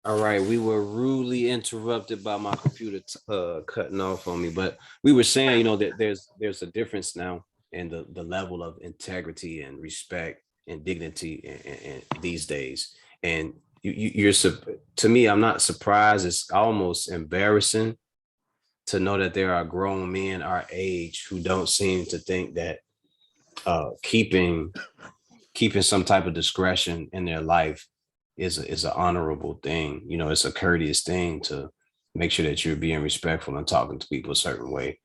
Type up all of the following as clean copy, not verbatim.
All right, we were rudely interrupted by my computer cutting off on me, but we were saying, that there's a difference now in the level of integrity and respect and dignity in these days. And to me, I'm not surprised. It's almost embarrassing to know that there are grown men our age who don't seem to think that keeping some type of discretion in their life is an honorable thing. It's a courteous thing to make sure that you're being respectful and talking to people a certain way.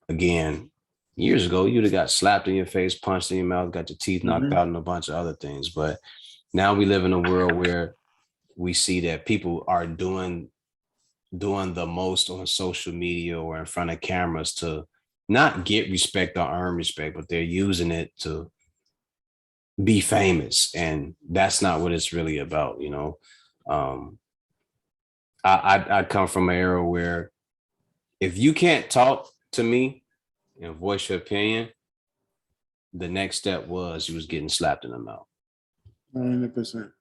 Again, years ago, you'd have got slapped in your face, punched in your mouth, got your teeth knocked out, and a bunch of other things. But now we live in a world where we see that people are doing the most on social media or in front of cameras to not get respect or earn respect, but they're using it to be famous, and that's not what it's really about. um I come from an era where if you can't talk to me and voice your opinion, the next step was you was getting slapped in the mouth. 100%.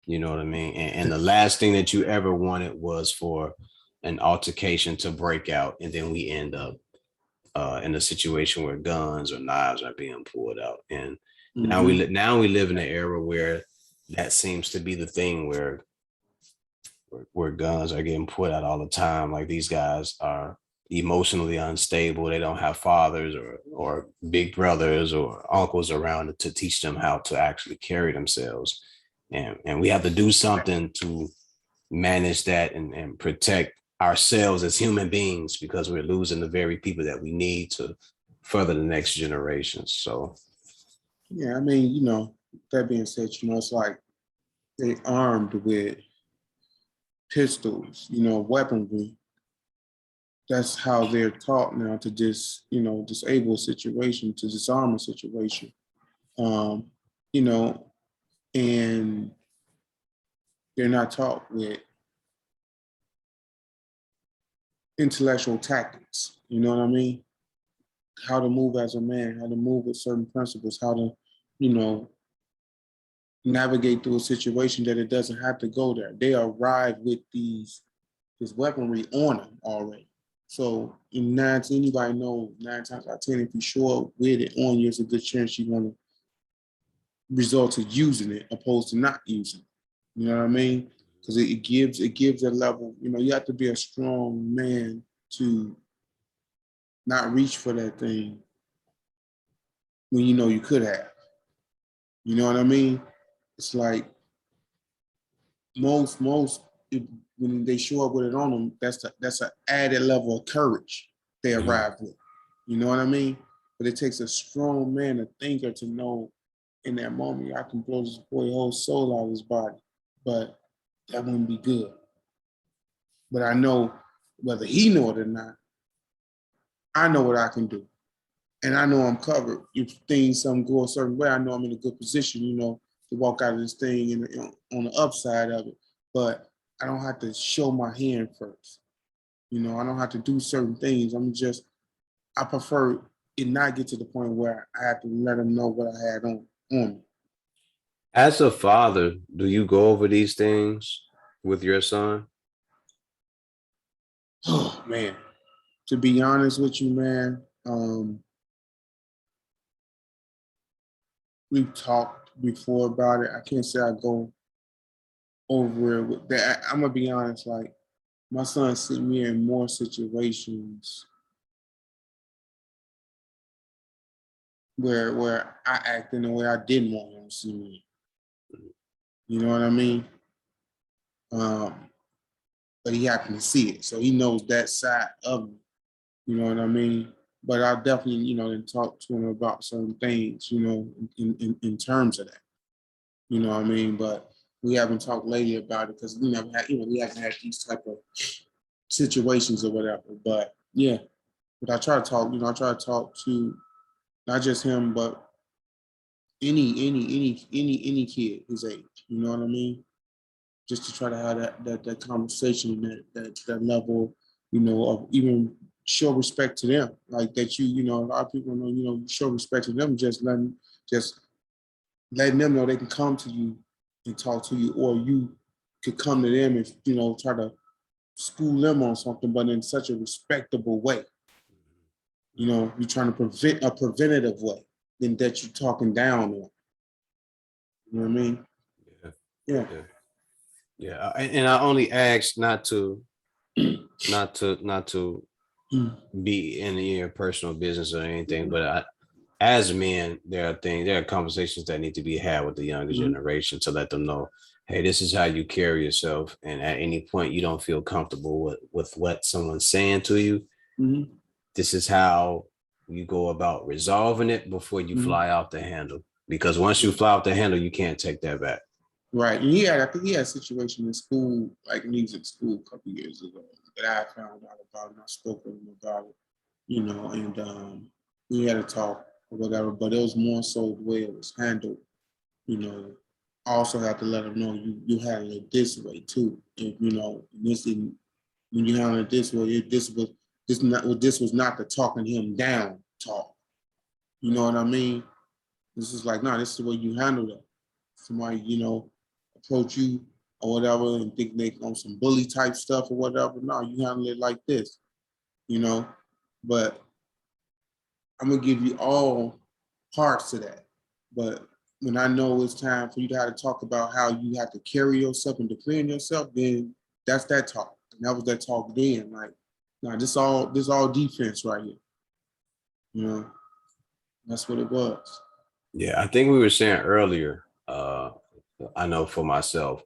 You know what I mean? And the last thing that you ever wanted was for an altercation to break out, and then we end up in a situation where guns or knives are being pulled out. And now we live in an era where that seems to be the thing where guns are getting put out all the time. Like, these guys are emotionally unstable. They don't have fathers or big brothers or uncles around to teach them how to actually carry themselves. And we have to do something to manage that and protect ourselves as human beings, because we're losing the very people that we need to further the next generation. So Yeah, I mean, that being said, it's like they armed with pistols, weaponry. That's how they're taught now to disable a situation, to disarm a situation. Um, you know, and they're not taught with intellectual tactics. You know what I mean? How to move as a man, how to move with certain principles, how to, you know, navigate through a situation that it doesn't have to go there. They arrive with this weaponry on them already. So anybody knows 9 times out of 10, if you show up with it on you, it's a good chance you're gonna result to using it opposed to not using it. You know what I mean? Because it gives a level. You have to be a strong man to not reach for that thing when you know you could have. You know what I mean? It's like most when they show up with it on them, that's an added level of courage they arrive with. You know what I mean? But it takes a strong man, a thinker, to know in that moment I can blow this boy whole soul out of his body, but that wouldn't be good. But I know whether he know it or not, I know what I can do, and I know I'm covered. If something go a certain way, I know I'm in a good position, to walk out of this thing on the upside of it. But I don't have to show my hand first. I don't have to do certain things. I prefer it not get to the point where I have to let them know what I had on me. as a father, do you go over these things with your son? Oh man, to be honest with you, man, we've talked before about it. I can't say I go over it with that. I'm gonna be honest, like my son see me in more situations where I act in a way I didn't want him to see me. You know what I mean? Um, but he happened to see it, so he knows that side of me. You know what I mean? But I definitely, then talk to him about certain things, in terms of that. You know what I mean? But we haven't talked lately about it because we never had, we haven't had these type of situations or whatever. But yeah, but I try to talk, I try to talk to not just him, but any kid his age. You know what I mean? Just to try to have that conversation, that level, of even show respect to them. Like that a lot of people know, you show respect to them, just letting them know they can come to you and talk to you, or you could come to them and, you know, try to school them on something, but in such a respectable way. You know, you're trying to prevent a preventative way than that you're talking down on. You know what I mean? Yeah. Yeah. Yeah. Yeah. And I only ask not to be in your personal business or anything, but as men, there are conversations that need to be had with the younger generation to let them know, hey, this is how you carry yourself. And at any point you don't feel comfortable with what someone's saying to you, this is how you go about resolving it before you fly out the handle. Because once you fly out the handle, you can't take that back. Right. And I think he had a situation in school, like when he was in school a couple years ago, that I found out about, and I spoke with him about it, you know, and we had a talk or whatever, but it was more so the way it was handled, you know. I also have to let him know you handle it this way too. And, you know, when you handle it this way, this was not the talking him down talk. You know what I mean? This is like, no, this is the way you handle it. Somebody, you know, approach you or whatever and think they on some bully type stuff or whatever. No, you handle it like this, you know. But I'm gonna give you all parts of that. But when I know it's time for you to have to talk about how you have to carry yourself and defend yourself, then that's that talk. And that was that talk then. Like, nah, this all defense right here. You know, that's what it was. Yeah, I think we were saying earlier, I know for myself,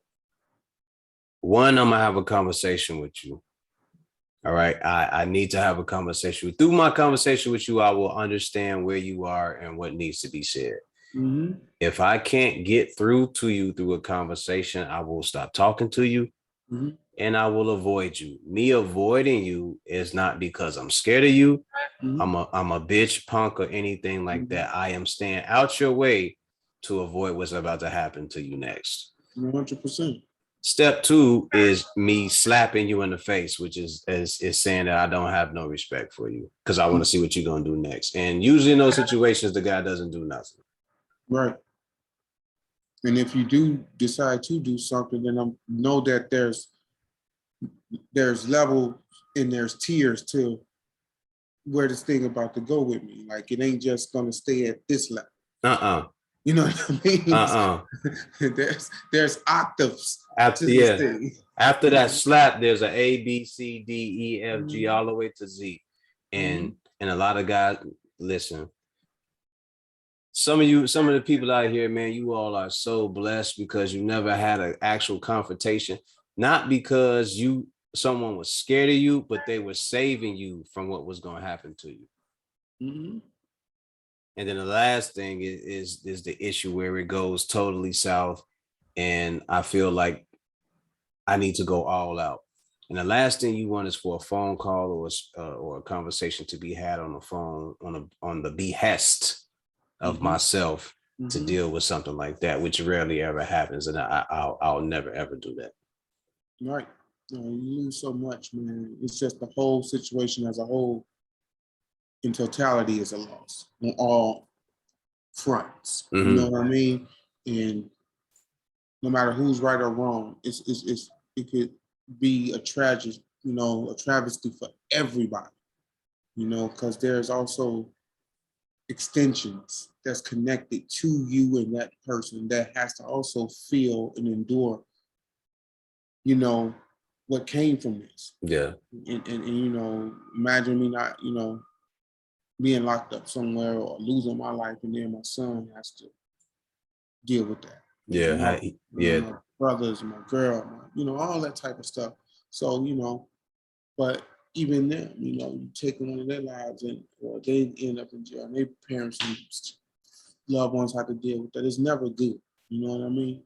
one, I'm gonna have a conversation with you. All right. I need to have a conversation. Through my conversation with you, I will understand where you are and what needs to be said. If I can't get through to you through a conversation, I will stop talking to you and I will avoid you. Me avoiding you is not because I'm scared of you. I'm a bitch, punk, or anything like that. I am staying out your way to avoid what's about to happen to you next. 100%. Step two is me slapping you in the face, which is saying that I don't have no respect for you because I want to see what you're going to do next. And usually in those situations, the guy doesn't do nothing. Right. And if you do decide to do something, then I know that there's level and there's tiers to where this thing about to go with me. Like it ain't just gonna stay at this level. You know what I mean? There's octaves after, to this thing. After that slap, there's an A, B, C, D, E, F, G, all the way to Z. And a lot of guys, listen, some of the people out here, man, you all are so blessed because you never had an actual confrontation, not because someone was scared of you, but they were saving you from what was going to happen to you. And then the last thing is the issue where it goes totally south, and I feel like I need to go all out. And the last thing you want is for a phone call or a conversation to be had on the phone on the behest of myself to deal with something like that, which rarely ever happens, and I'll never ever do that. Right. You lose so much, man. It's just the whole situation as a whole, in totality, is a loss on all fronts. You know what I mean? And no matter who's right or wrong, it could be a travesty for everybody. You know, because there's also extensions that's connected to you and that person that has to also feel and endure, you know, what came from this. Yeah. And you know, imagine me not, you know, being locked up somewhere or losing my life, and then my son has to deal with that. Yeah. My brothers, my girl, you know, all that type of stuff. So, you know, but even them, you know, you take one of their lives or they end up in jail, and their parents and loved ones have to deal with that. It's never good. You know what I mean?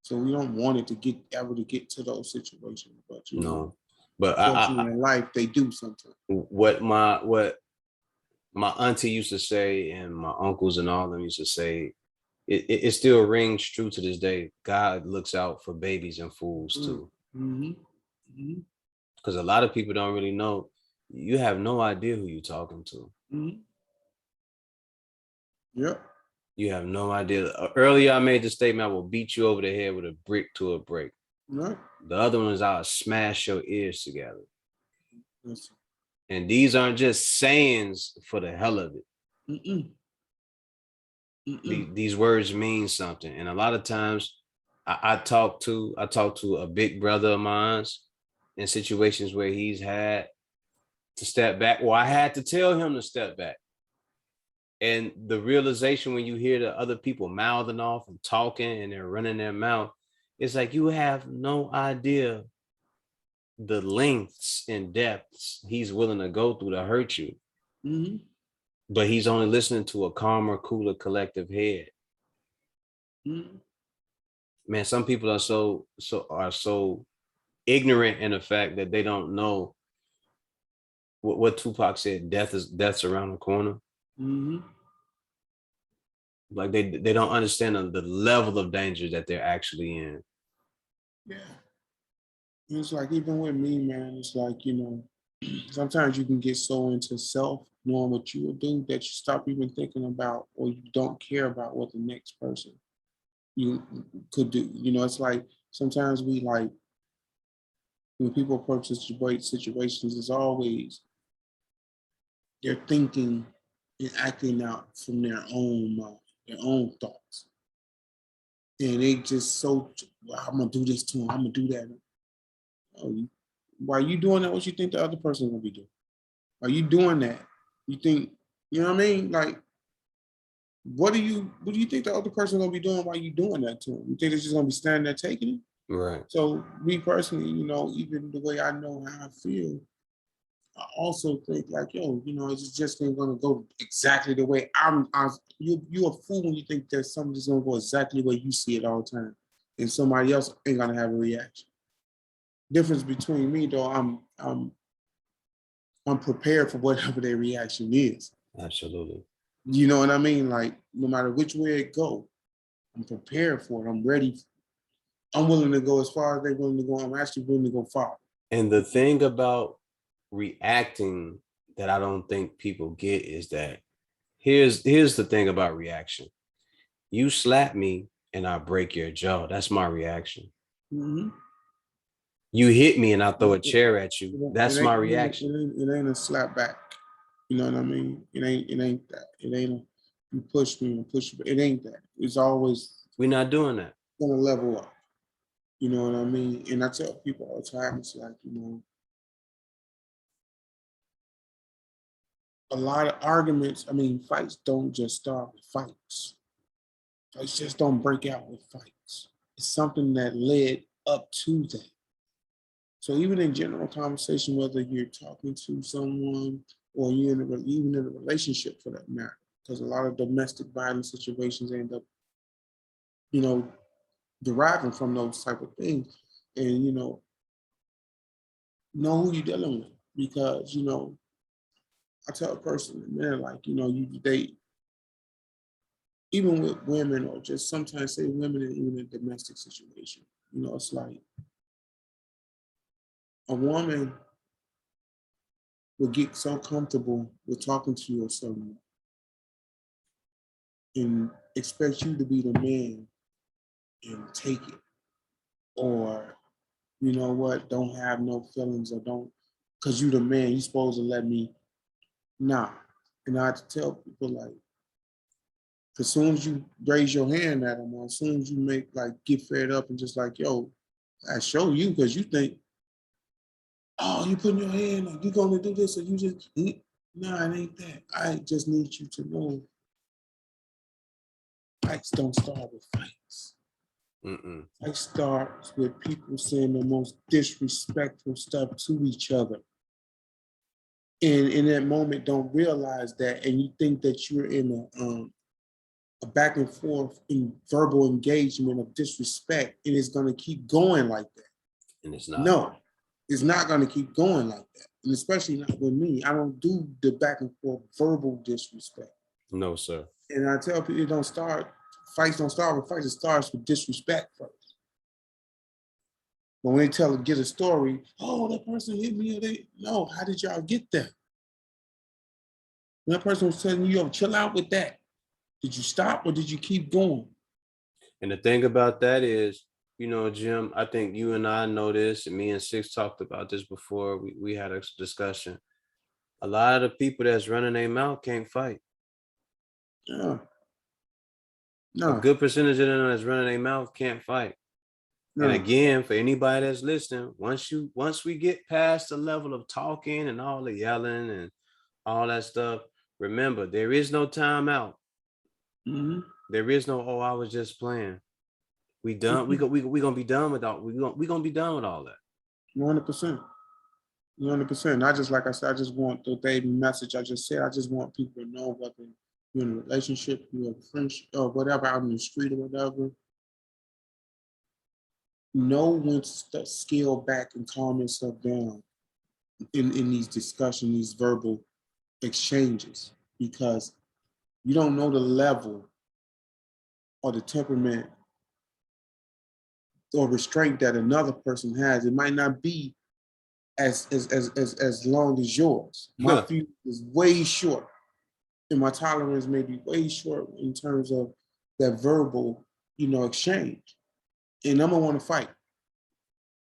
So we don't want it to get to those situations, but you know, but unfortunately in life they do sometimes. What my auntie used to say, and my uncles and all of them used to say, it still rings true to this day. God looks out for babies and fools too. Because a lot of people don't really know. You have no idea who you're talking to. Yep. You have no idea. Earlier, I made the statement, I will beat you over the head with a brick to a break. Right. The other one is I'll smash your ears together. Listen. And these aren't just sayings for the hell of it. Mm-mm. Mm-mm. These words mean something. And a lot of times I talk to a big brother of mine in situations where he's had to step back. Well, I had to tell him to step back. And the realization when you hear the other people mouthing off and talking and they're running their mouth, it's like you have no idea the lengths and depths he's willing to go through to hurt you. Mm-hmm. But he's only listening to a calmer, cooler, collective head. Mm-hmm. Man, some people are so ignorant in the fact that they don't know what Tupac said, death's around the corner. Mm-hmm. Like they don't understand the level of danger that they're actually in. Yeah. It's like even with me, man, it's like, sometimes you can get so into self, knowing what you will do, that you stop even thinking about or you don't care about what the next person you could do. It's like sometimes we like when people approach situations, it's always they're thinking and acting out from their own mind, their own thoughts. And they just so, well, I'm gonna do this to him, I'm gonna do that. While you doing that, what you think the other person gonna be doing? Are you doing that? You think, you know what I mean? Like, what do you think the other person gonna be doing while you doing that to them? You think they're just gonna be standing there taking it? Right. So me personally, even the way I know how I feel, I also think like, yo, it's just ain't gonna go exactly the way you a fool when you think that something's gonna go exactly the way you see it all the time. And somebody else ain't gonna have a reaction. Difference between me though, I'm prepared for whatever their reaction is. Absolutely. You know what I mean? Like no matter which way it go, I'm prepared for it. I'm ready. I'm willing to go as far as they're willing to go. I'm actually willing to go far. And the thing about reacting that I don't think people get is that here's the thing about reaction. You slap me and I break your jaw. That's my reaction. Mm-hmm. You hit me and I throw a It, chair at you. That's my reaction. it ain't a slap back. You know what I mean? It ain't that. It ain't a, you push me and push me. It ain't that. It's always We're not doing that. gonna level up. You know what I mean? And I tell people all the time, it's like, a lot of arguments, fights don't just start with fights. Fights just don't break out with fights. It's something that led up to that. So even in general conversation, whether you're talking to someone or you're even in a relationship for that matter, because a lot of domestic violence situations end up, you know, deriving from those type of things. And, know who you're dealing with. Because, I tell a person, man, like, you date, even with women or just sometimes say women in even a domestic situation, it's like a woman will get so comfortable with talking to you or someone and expect you to be the man and take it. Or, you know what, don't have no feelings or don't, because you the man, you supposed to let me, nah. And I have to tell people like, as soon as you raise your hand at them, or as soon as you get fed up and just like, yo, I show you because you think, oh, you putting your hand, like you gonna do this, or you just, nah, it ain't that. I just need you to know fights don't start with fights. Mm-mm. Fights starts with people saying the most disrespectful stuff to each other. And in that moment, don't realize that, and you think that you're in a back and forth in verbal engagement of disrespect, and it's gonna keep going like that. And it's not. No, it's not gonna keep going like that. And especially not with me. I don't do the back and forth verbal disrespect. No, sir. And I tell people fights don't start with fights, it starts with disrespect first. But when they get a story, oh, that person hit me, no, how did y'all get there? When that person was telling you, yo, chill out with that. Did you stop or did you keep going? And the thing about that is Jim, I think you and I know this, and me and Six talked about this before. We had a discussion. A lot of the people that's running their mouth can't fight. Yeah. A No. good percentage of them that's running their mouth can't fight. And No. again, for anybody that's listening, once we get past the level of talking and all the yelling and all that stuff, remember there is no timeout. Mm-hmm. There is no, oh, I was just playing. We done. We gonna be done with all. We gonna be done with all that. 100%. 100%. I just, like I said, I just want the baby message I just said. I just want people to know whether you're in a relationship, you're a friendship, or whatever, out in the street or whatever. Know when to scale back and calm yourself down in these discussions, these verbal exchanges, because you don't know the level or the temperament or restraint that another person has. It might not be as long as yours. My fuse is way short, and my tolerance may be way short in terms of that verbal, exchange. And I'm gonna want to fight.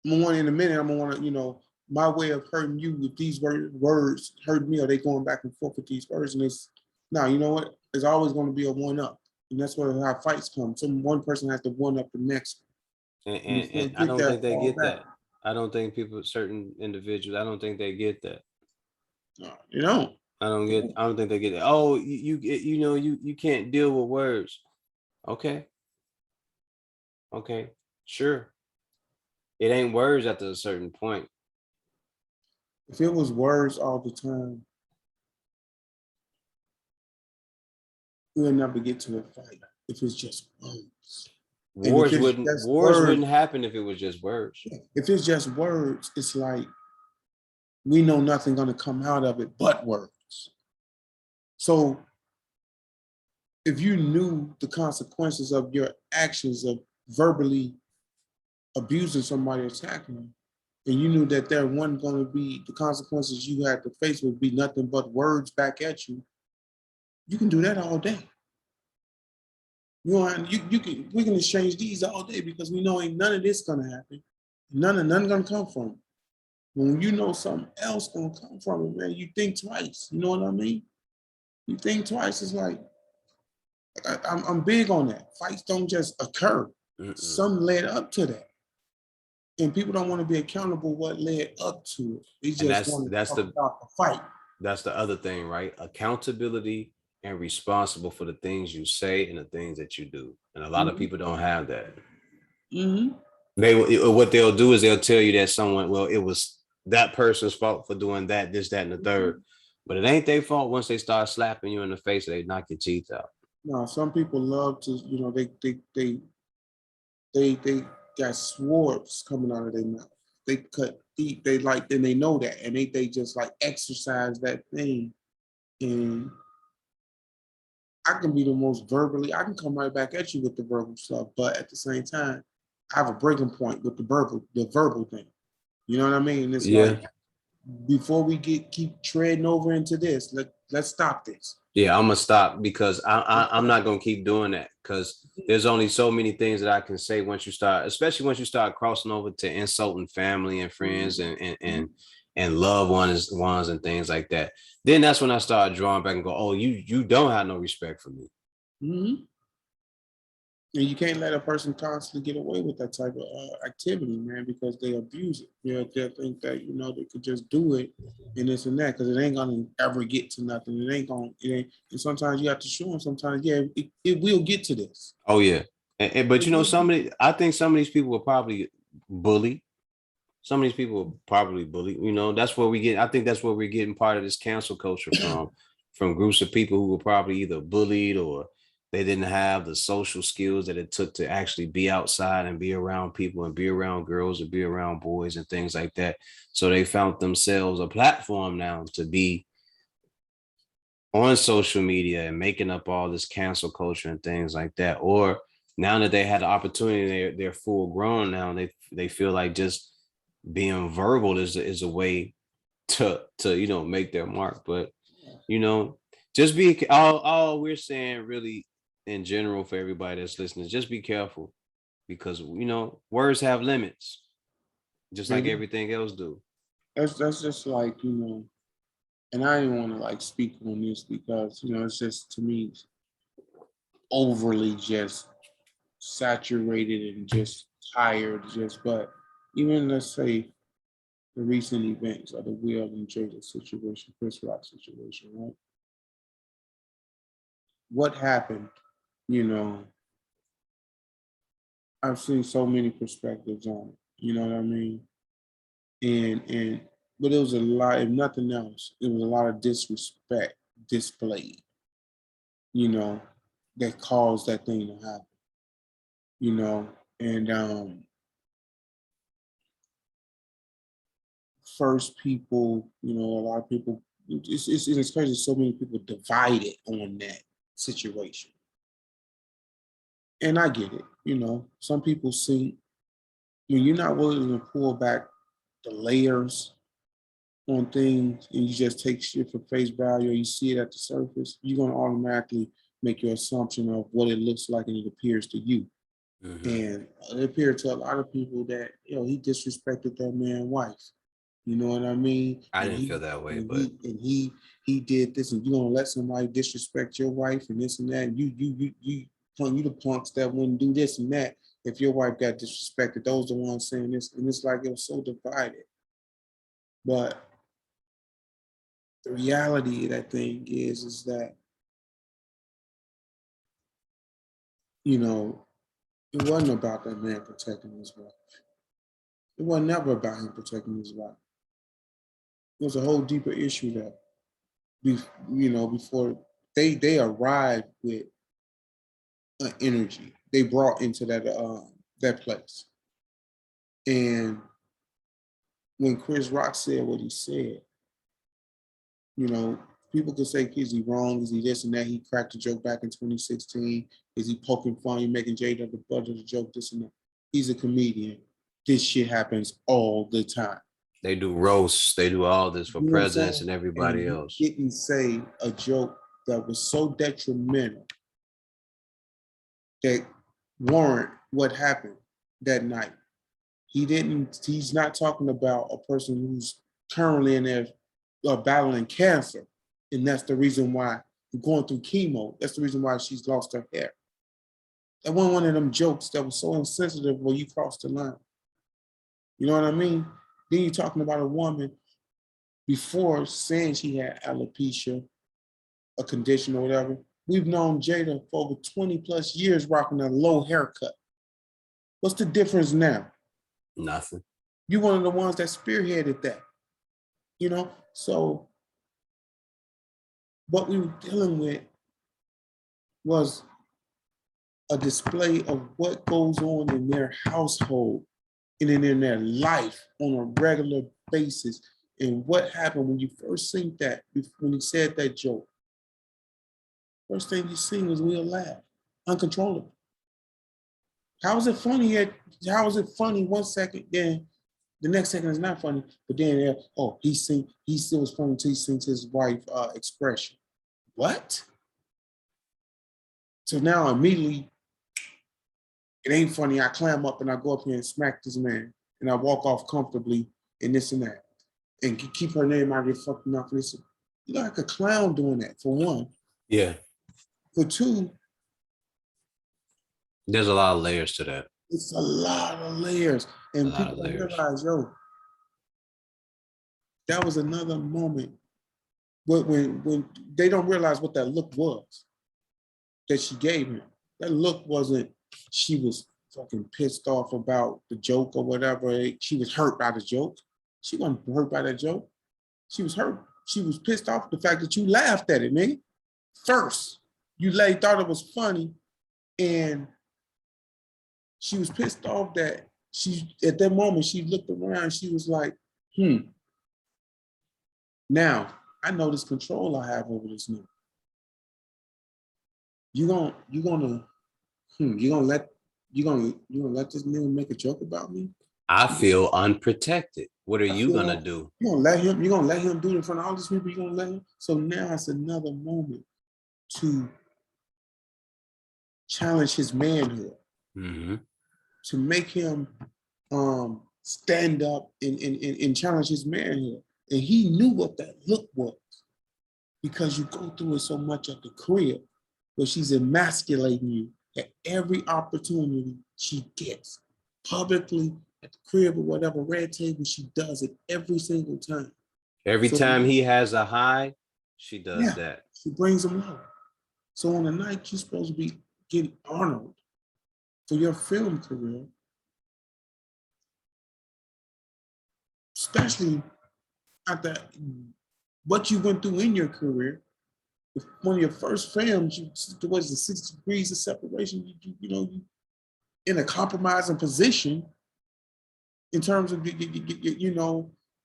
I'm gonna want in a minute. I'm gonna want to, my way of hurting you with these words hurt me, or they going back and forth with these words, and it's now, you know what? There's always going to be a one up, and that's where how fights come. One person has to one up the next. And I don't think they get that. I don't think certain individuals, I don't think they get that. No, you don't. I don't think they get it. Oh, you can't deal with words. Okay. Okay. Sure. It ain't words after a certain point. If it was words all the time, we'll never get to a fight. If it's just words. Wars wouldn't happen if it was just words. If it's just words, it's like we know nothing gonna come out of it but words. So if you knew the consequences of your actions of verbally abusing somebody, attacking them, and you knew that there wasn't going to be the consequences you had to face would be nothing but words back at you, you can do that all day. We can exchange these all day because we know ain't none of this gonna happen. None gonna come from it. When you know something else gonna come from it, man, you think twice. You know what I mean? You think twice. It's like I'm big on that. Fights don't just occur. Some led up to that. And people don't want to be accountable what led up to it. They just want to talk about the fight. That's the other thing, right? Accountability and responsible for the things you say and the things that you do. And a lot of people don't have that. What they'll do is they'll tell you that someone, well, it was that person's fault for doing that, this, that, and the third. But it ain't their fault once they start slapping you in the face, they knock your teeth out. No, some people love to, they got swords coming out of their mouth. They cut deep. They like, and they know that, and they just like exercise that thing. And I can be the most verbally. I can come right back at you with the verbal stuff, but at the same time, I have a breaking point with the verbal thing. You know what I mean? It's like before we keep treading over into this, let's stop this. Yeah, I'm gonna stop because I'm not gonna keep doing that because there's only so many things that I can say once you start, especially once you start crossing over to insulting family and friends and loved ones and things like that. Then that's when I start drawing back and go, oh, you don't have no respect for me. And you can't let a person constantly get away with that type of activity, man, because they abuse it. They think that, they could just do it and this and that, because it ain't gonna ever get to nothing. And sometimes you have to show them sometimes, it will get to this. Oh, yeah. But I think some of these people will probably bully. Some of these people will probably bully. That's where I think that's where we're getting part of this cancel culture from groups of people who were probably either bullied or they didn't have the social skills that it took to actually be outside and be around people and be around girls and be around boys and things like that. So they found themselves a platform now to be on social media and making up all this cancel culture and things like that. Or now that they had the opportunity, they're full grown now. They feel like just being verbal is a way to make their mark. But just be all we're saying really in general for everybody that's listening, just be careful. because words have limits, just like Maybe everything else do. that's just like, and I didn't want to like speak on this because, it's just to me overly just saturated and just tired, but even let's say the recent events of the Will and Jada situation, Chris Rock situation, right? What happened, you know, I've seen so many perspectives on it, you know what I mean? And but it was a lot, if nothing else, it was a lot of disrespect displayed, you know, that caused that thing to happen, you know. And first people, a lot of people, it's crazy, so many people divided on that situation. And I get it, some people see when you're not willing to pull back the layers on things and you just take shit for face value or you see it at the surface, you're gonna automatically make your assumption of what it looks like and it appears to you. Mm-hmm. And it appeared to a lot of people that he disrespected that man's wife. You know what I mean? I And didn't he feel that way, and but he did this, and you gonna let somebody disrespect your wife and this and that, and you the punks that wouldn't do this and that. If your wife got disrespected, those the ones saying this, and it's like it was so divided. But the reality of that thing is that it wasn't about that man protecting his wife. It wasn't never about him protecting his wife. There's a whole deeper issue there. Before they arrived with an energy they brought into that place. And when Chris Rock said what he said, people could say, is he wrong? Is he this and that? He cracked a joke back in 2016. Is he poking fun? He making Jada the butt of the joke, this and that. He's a comedian. This shit happens all the time. they do roasts, they do all this for You know what I'm presidents saying? and everybody And else. he didn't say a joke that was so detrimental that warrant what happened that night. He's not talking about a person who's currently in there battling cancer. And that's the reason why going through chemo. That's the reason why she's lost her hair. That wasn't one of them jokes that was so insensitive where you crossed the line. You know what I mean? Then you're talking about a woman before saying she had alopecia, a condition or whatever. We've known Jada for over 20 plus years rocking a low haircut. What's the difference now? Nothing. You're one of the ones that spearheaded that, So what we were dealing with was a display of what goes on in their household and in their life on a regular basis. And what happened when you first seen that, when he said that joke, first thing you seen was Will laugh, uncontrollable. How is it funny? How is it funny 1 second, then the next second is not funny, but then he still was funny until he sings his wife expression. What? So now immediately it ain't funny. I climb up and I go up here and smack this man and I walk off comfortably and this and that and keep her name out of your fucking mouth. Listen, you're like a clown doing that, for one. Yeah. For two, there's a lot of layers to that. It's a lot of layers. And people don't realize, that was another moment when they don't realize what that look was that she gave him. That look wasn't, she was fucking pissed off about the joke or whatever. She was hurt by the joke. She wasn't hurt by that joke. She was hurt. She was pissed off at the fact that you laughed at it, man. First, you thought it was funny, and she was pissed off that at that moment, she looked around and she was like, now I know this control I have over this nigga. You gonna let this nigga make a joke about me? I feel unprotected. What are you gonna do? You're gonna let him do it in front of all these people, you're gonna let him. So now it's another moment to challenge his manhood. Mm-hmm. to make him stand up and challenge his manhood. And he knew what that look was because you go through it so much at the crib where she's emasculating you at every opportunity she gets. Publicly, at the crib or whatever, red table, she does it every single time. Every So, time he has a high, she does that. She brings him low. So on the night you're supposed to be getting honored for your film career, especially after what you went through in your career. One of your first films, there was the 6 degrees of separation. You in a compromising position in terms of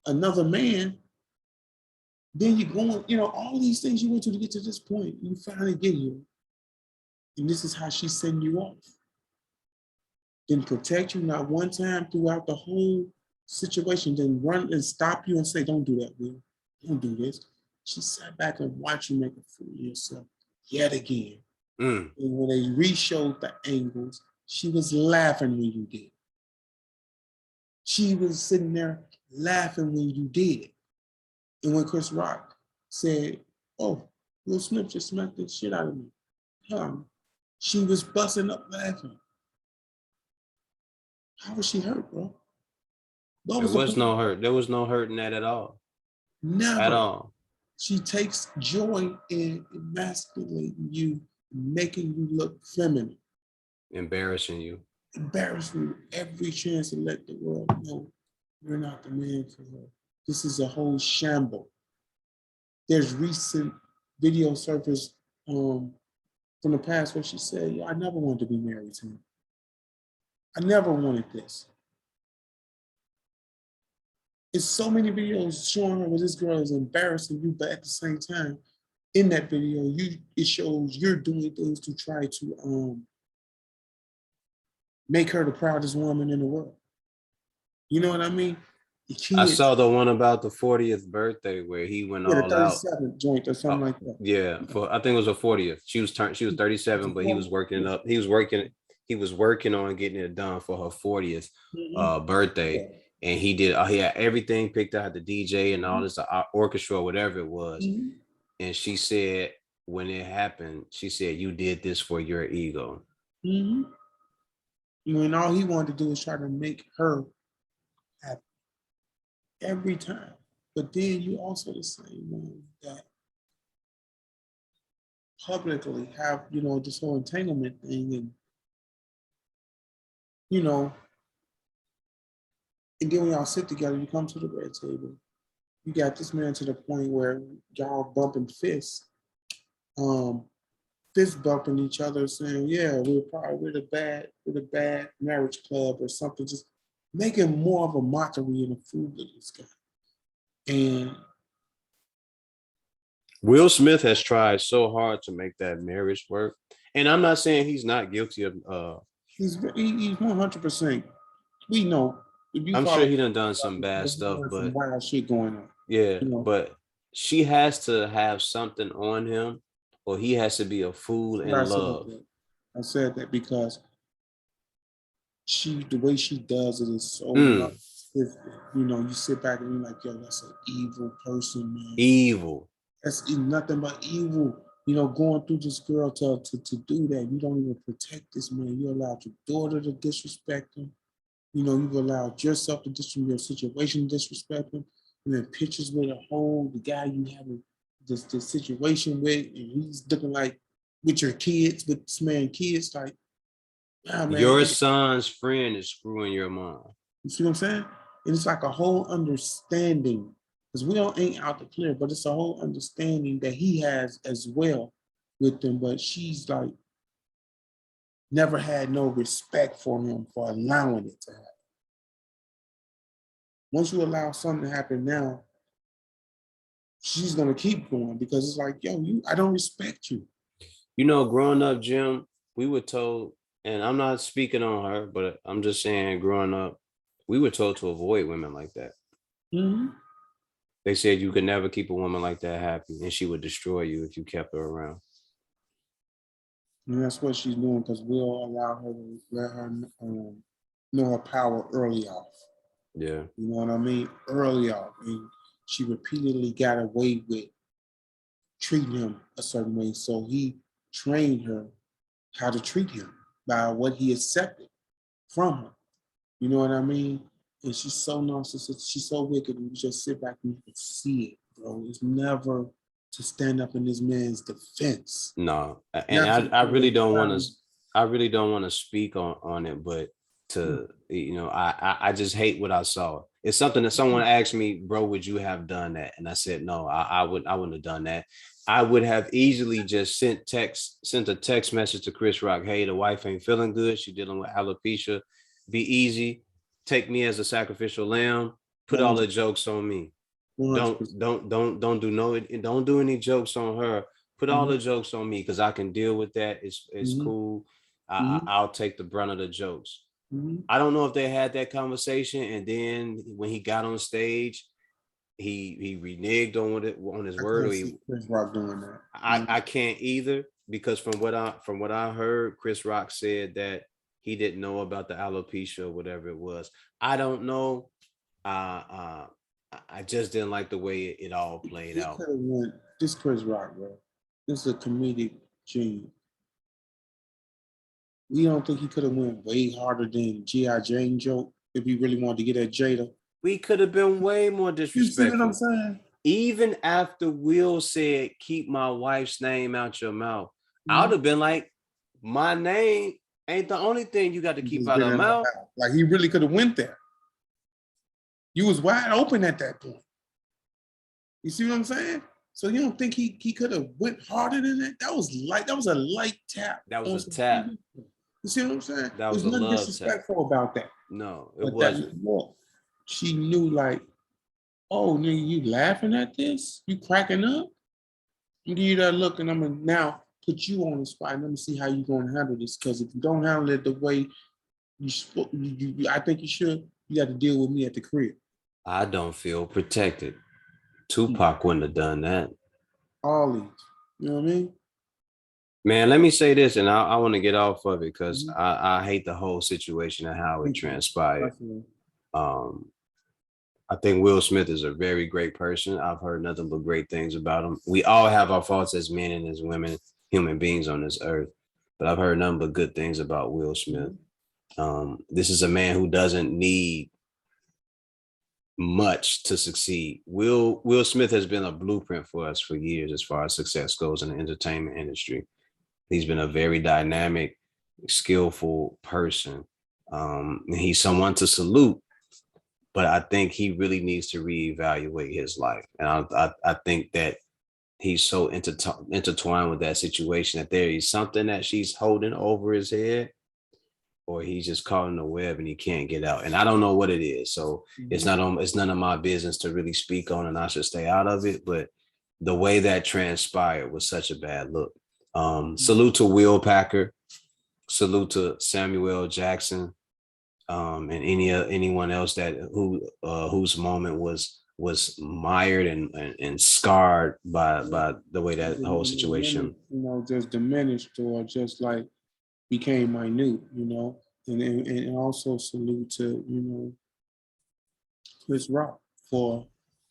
another man. Then you go on, all these things you went to get to this point. You finally get here, and this is how she's sending you off. Didn't protect you not one time throughout the whole situation. Didn't run and stop you and say, "Don't do that, Will. Don't do this." She sat back and watched you make a fool of yourself yet again. And when they re-showed the angles, she was laughing when you did. She was sitting there laughing when you did. And when Chris Rock said, "Oh, Will Smith just smacked the shit out of me," she was busting up laughing. How was she hurt, bro? There was no hurt. There was no hurt in that at all. Never. At all. She takes joy in emasculating you, making you look feminine. Embarrassing you. Embarrassing you every chance to let the world know you're not the man for her. This is a whole shamble. There's recent video surfaced from the past where she said, "I never wanted to be married to him. I never wanted this." It's so many videos showing her where this girl is embarrassing you, but at the same time, in that video, it shows you're doing things to try to make her the proudest woman in the world. You know what I mean? I saw the one about the 40th birthday where he went all the out. 37th joint or something like that. Yeah, I think it was a 40th. She was 37, but he was working it up. He was working on getting it done for her 40th birthday. Yeah. And he did. He had everything picked out, the DJ and all this orchestra, or whatever it was. And she said, when it happened, she said, "You did this for your ego." And all he wanted to do was try to make her happy every time. But then you also the same one that publicly have, this whole entanglement thing, and and then when y'all sit together, you come to the red table. You got this man to the point where y'all bumping fists, fist bumping each other, saying, "Yeah, we're the bad marriage club," or something, just making more of a mockery and a fool of this guy. And Will Smith has tried so hard to make that marriage work, and I'm not saying he's not guilty of. He's 100%. We know. I'm sure he done some bad stuff, but some wild shit going on. Yeah, but she has to have something on him, or he has to be a fool in love. I said that because the way she does it is so much. You sit back and you're like, "Yo, that's an evil person, man. Evil. That's nothing but evil." Going through this girl to do that. You don't even protect this man. You allowed your daughter to disrespect him. You've allowed yourself to disrespect your situation, disrespect him. And then pictures with the guy you have this situation with, and he's looking like with your kids, with this man kids, like, man. Your son's friend is screwing your mom. You see what I'm saying? And it's like a whole understanding, because we ain't out to clear, but it's a whole understanding that he has as well with them. But she's like never had no respect for him for allowing it to happen. Once you allow something to happen now, she's gonna keep going, because it's like, "Yo, I don't respect you." Growing up, Jim, we were told, and I'm not speaking on her, but I'm just saying, growing up, we were told to avoid women like that. They said you could never keep a woman like that happy, and she would destroy you if you kept her around. And that's what she's doing, because we'll allow her to let her know her power early off. Yeah. You know what I mean? Early off. And she repeatedly got away with treating him a certain way. So he trained her how to treat him by what he accepted from her. You know what I mean? And she's so narcissistic, she's so wicked, and you just sit back and you can see it, bro. It's never to stand up in this man's defense. No, and Never I really don't want to. to I really don't want to speak on it, but to I just hate what I saw. It's something that someone asked me, bro, would you have done that? And I said, no, I wouldn't have done that. I would have easily just sent a text message to Chris Rock. Hey, the wife ain't feeling good. She dealing with alopecia. Be easy. Take me as a sacrificial lamb. Put all the jokes on me. 100%. Don't do any jokes on her. Put all the Mhm, jokes on me because I can deal with that. It's mhm, cool. mhm, I'll take the brunt of the jokes. mhm. I don't know if they had that conversation, and then when he got on stage, he reneged on his I word, can't or see he Chris Rock doing that. I can't either because from what I heard, Chris Rock said that he didn't know about the alopecia or whatever it was. I don't know. Uh, uh, I just didn't like the way it all played He out. could have went. This Chris Rock, bro. This is a comedic genius. We don't think he could have went way harder than G.I. Jane joke if he really wanted to get at Jada. We could have been way more You see what I'm disrespectful. saying? Even after Will said, "Keep my wife's name out your mouth," I would Mhm. have been like, "My name ain't the only thing you got to keep Just out been of in the mouth." house. Like he really could have went there. You was wide open at that point. You see what I'm saying? So you don't think he could have went harder than that? That was light. That was a light tap That was on a some tap. TV. You see what I'm saying? That was There's a nothing love tap. disrespectful about that. No, it But that wasn't. look, she knew like, oh nigga, you laughing at this? You cracking up? You give you that look, and I'm gonna now put you on the spot. And let me see how you gonna handle this. Because if you don't handle it the way I think you should, you got to deal with me at the crib. I don't feel protected. Tupac wouldn't have done that. All these, you know what I mean? Man, let me say this, and I want to get off of it because Mhm. I hate the whole situation and how it Thank you. transpired. Definitely. Um, I think Will Smith is a very great person. I've heard nothing but great things about him. We all have our faults as men and as women, human beings on this earth, but I've heard nothing but good things about Will Smith. Mhm. This is a man who doesn't need much to succeed. Will Smith has been a blueprint for us for years as far as success goes in the entertainment industry. He's been a very dynamic, skillful person. He's someone to salute, but I think he really needs to reevaluate his life. And I think that he's so intertwined with that situation that there is something that she's holding over his head, or he's just caught in the web and he can't get out. And I don't know what it is. So Mhm. it's none of my business to really speak on, and I should stay out of it. But the way that transpired was such a bad look. Salute to Will Packer. Salute to Samuel Jackson, and anyone else that whose moment was mired and scarred by the way that whole situation. Just diminished or just like became minute, and also salute to, Chris Rock for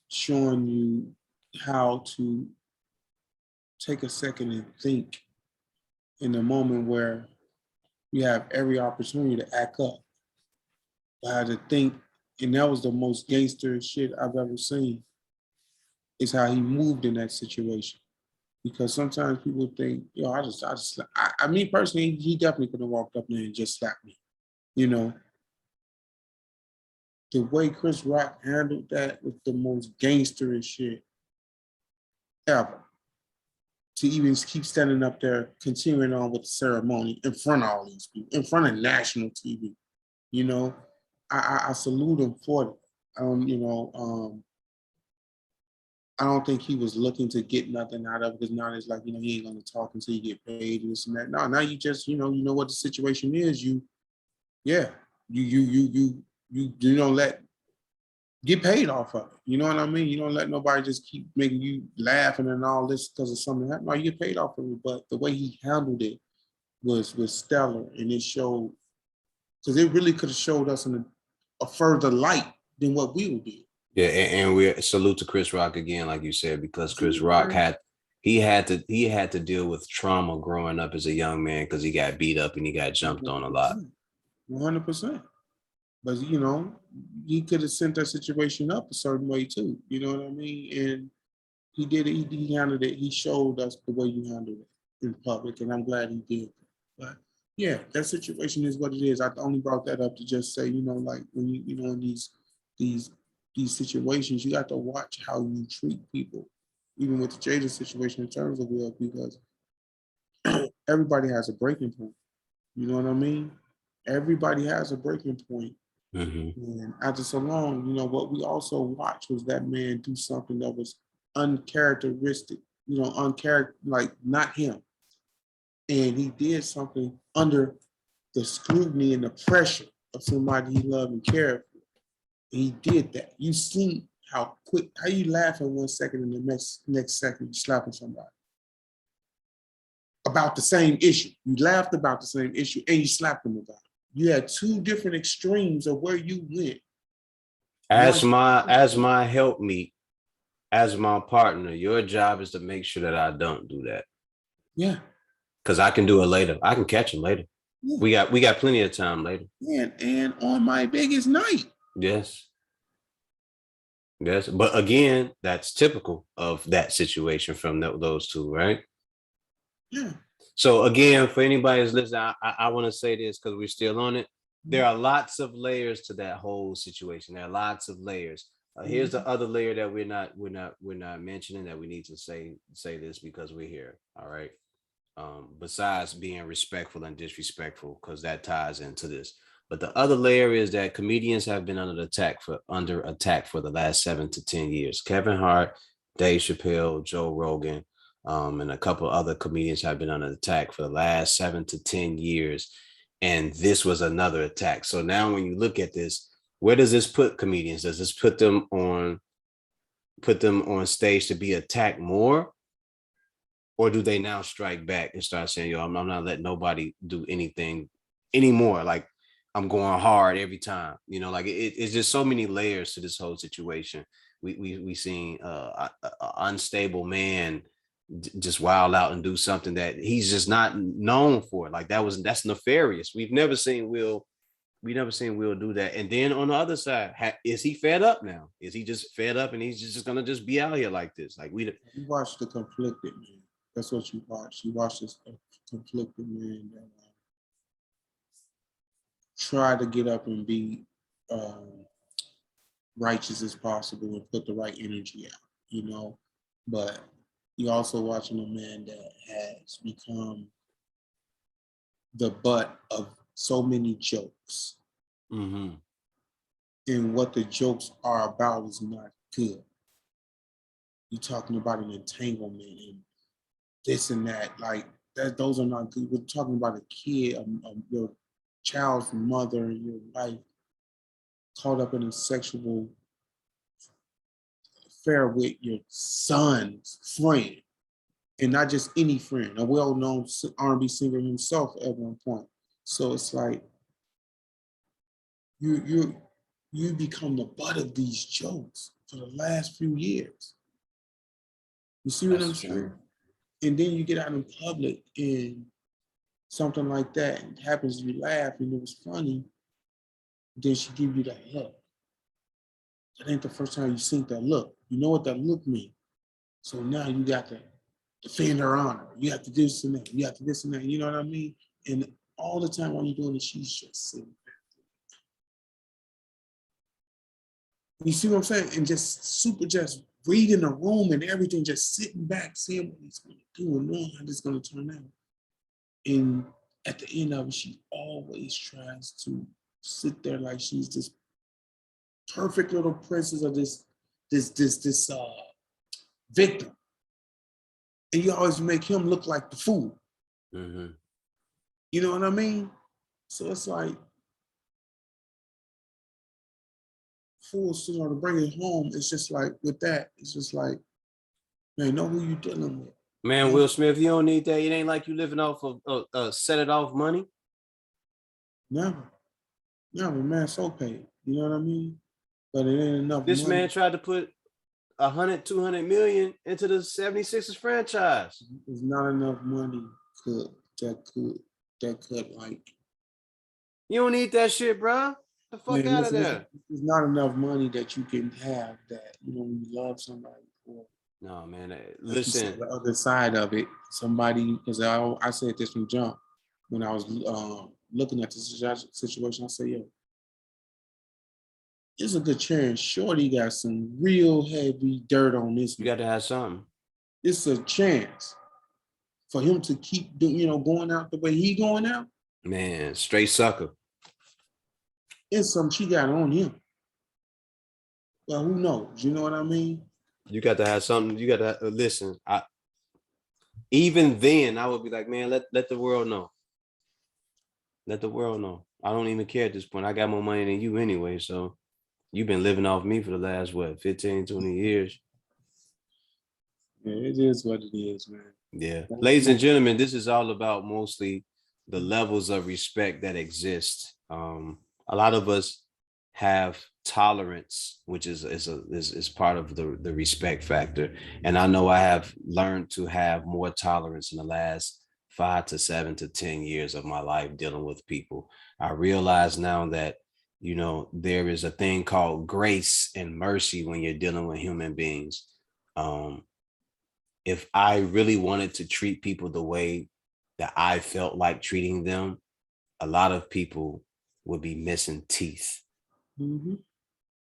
showing you how to take a second and think in a moment where you have every opportunity to act up. I had to think, and that was the most gangster shit I've ever seen, is how he moved in that situation. Because sometimes people think, I mean, personally, he definitely could have walked up there and just slapped me. You know, the way Chris Rock handled that was the most gangsterish shit ever. To even keep standing up there, continuing on with the ceremony in front of all these people, in front of national TV. You know, I salute him for it. I don't think he was looking to get nothing out of it because now it's like, he ain't gonna talk until you get paid and this and that. No, now you just, you know what the situation is. Yeah, you don't get paid off of it. You know what I mean? You don't let nobody just keep making you laughing and all this because of something that happened. No, you get paid off of it. But the way he handled it was stellar, and it showed Because it really could have showed us in a further light than what we would do. Yeah, and we salute to Chris Rock again, like you said, because Chris Rock had to deal with trauma growing up as a young man because he got beat up and he got jumped on a lot. 100%. But you know, he could have sent that situation up a certain way too. You know what I mean? And he did it. He handled it. He showed us the way you handled it in public, and I'm glad he did. But yeah, that situation is what it is. I only brought that up to just say, you know, like when you know, in these situations, you got to watch how you treat people, even with the Jada situation in terms of Will, because everybody has a breaking point. You know what I mean? Everybody has a breaking point. And after so long, you know, what we also watched was that man do something that was uncharacteristic, you know, like not him. And he did something under the scrutiny and the pressure of somebody he loved and cared for. And he did that. You seen how you laugh in 1 second and the next second you slapping somebody about the same issue. You laughed about the same issue and you slapped them about it. You had two different extremes of where you went. As my helpmeet, as my partner, your job is to make sure that I don't do that. Yeah. Because I can do it later. I can catch him later. Yeah. We got plenty of time later. And on my biggest night. Yes. Yes. But again, that's typical of that situation from those two, right? Yeah. So again, for anybody who's listening, I want to say this because we're still on it. There are lots of layers to that whole situation. There are lots of layers. Here's the other layer that we're not mentioning that we need to say this because we're here. All right. Besides being respectful and disrespectful, because that ties into this. But the other layer is that comedians have been under attack for the last 7 to 10 years. Kevin Hart, Dave Chappelle, Joe Rogan, and a couple other comedians have been under attack for the last 7 to 10 years. And this was another attack. So now when you look at this, where does this put comedians? Does this put them on stage to be attacked more? Or do they now strike back and start saying, yo, I'm not letting nobody do anything anymore. Like I'm going hard every time, you know, like it's just so many layers to this whole situation. We seen an unstable man just wild out and do something that he's just not known for. Like that's nefarious. We've never seen Will do that. And then on the other side, is he fed up now? Is he just fed up and he's just gonna just be out here like this? Like you watch the conflicted man. That's what you watch. You watch this conflicted man that try to get up and be righteous as possible and put the right energy out, you know. But you're also watching a man that has become the butt of so many jokes. Mm-hmm. And what the jokes are about is not good. You're talking about an entanglement and this and that, like that. Those are not good. We're talking about a kid, your child's mother and your wife caught up in a sexual affair with your son's friend, and not just any friend, a well-known R&B singer himself at one point. So it's like you become the butt of these jokes for the last few years. You see what I'm saying? And then you get out in public and something like that happens, you laugh and it was funny, then she give you that look. That ain't the first time you seen that look. You know what that look means. So now you got to defend her honor. You have to do this and that. You have to this and that. You know what I mean? And all the time while you're doing it, she's just sitting back. You see what I'm saying? And just reading the room and everything, just sitting back, seeing what he's going to do and knowing how this is going to turn out. And at the end of it, she always tries to sit there like she's this perfect little princess of this victim. And you always make him look like the fool. Mm-hmm. You know what I mean? So it's like, fools, you know, to bring it home, it's just like, with that, it's just like, man, know who you dealing with. Man, Will Smith, you don't need that. It ain't like you living off of set it off money. Never. Yeah, but man, so paid. You know what I mean? But it ain't enough This money. man tried to put 100, 200 million into the 76ers franchise. There's not enough money that could like. You don't need that shit, bro. The fuck Man, out of there. there's not enough money that you can have that when you love somebody for. No, man. Like you said, Listen. the other side of it, somebody, because I said this from jump when I was looking at the situation. I said, yo, it's a good chance. Shorty got some real heavy dirt on this. You got to have something. It's a chance for him to keep doing, going out the way he going out. Man, straight sucker. It's something she got on him. Well, who knows? You know what I mean? You got to have something. You got to listen. Even then, I would be like, man, let the world know. Let the world know. I don't even care at this point. I got more money than you anyway. So you've been living off me for the last, 15, 20 years. Yeah, it is what it is, man. Yeah. Ladies and gentlemen, this is all about mostly the levels of respect that exist. A lot of us have tolerance, which is part of the respect factor. And I know I have learned to have more tolerance in the last 5 to 7 to 10 years of my life dealing with people. I realize now that, there is a thing called grace and mercy when you're dealing with human beings. If I really wanted to treat people the way that I felt like treating them, a lot of people would be missing teeth,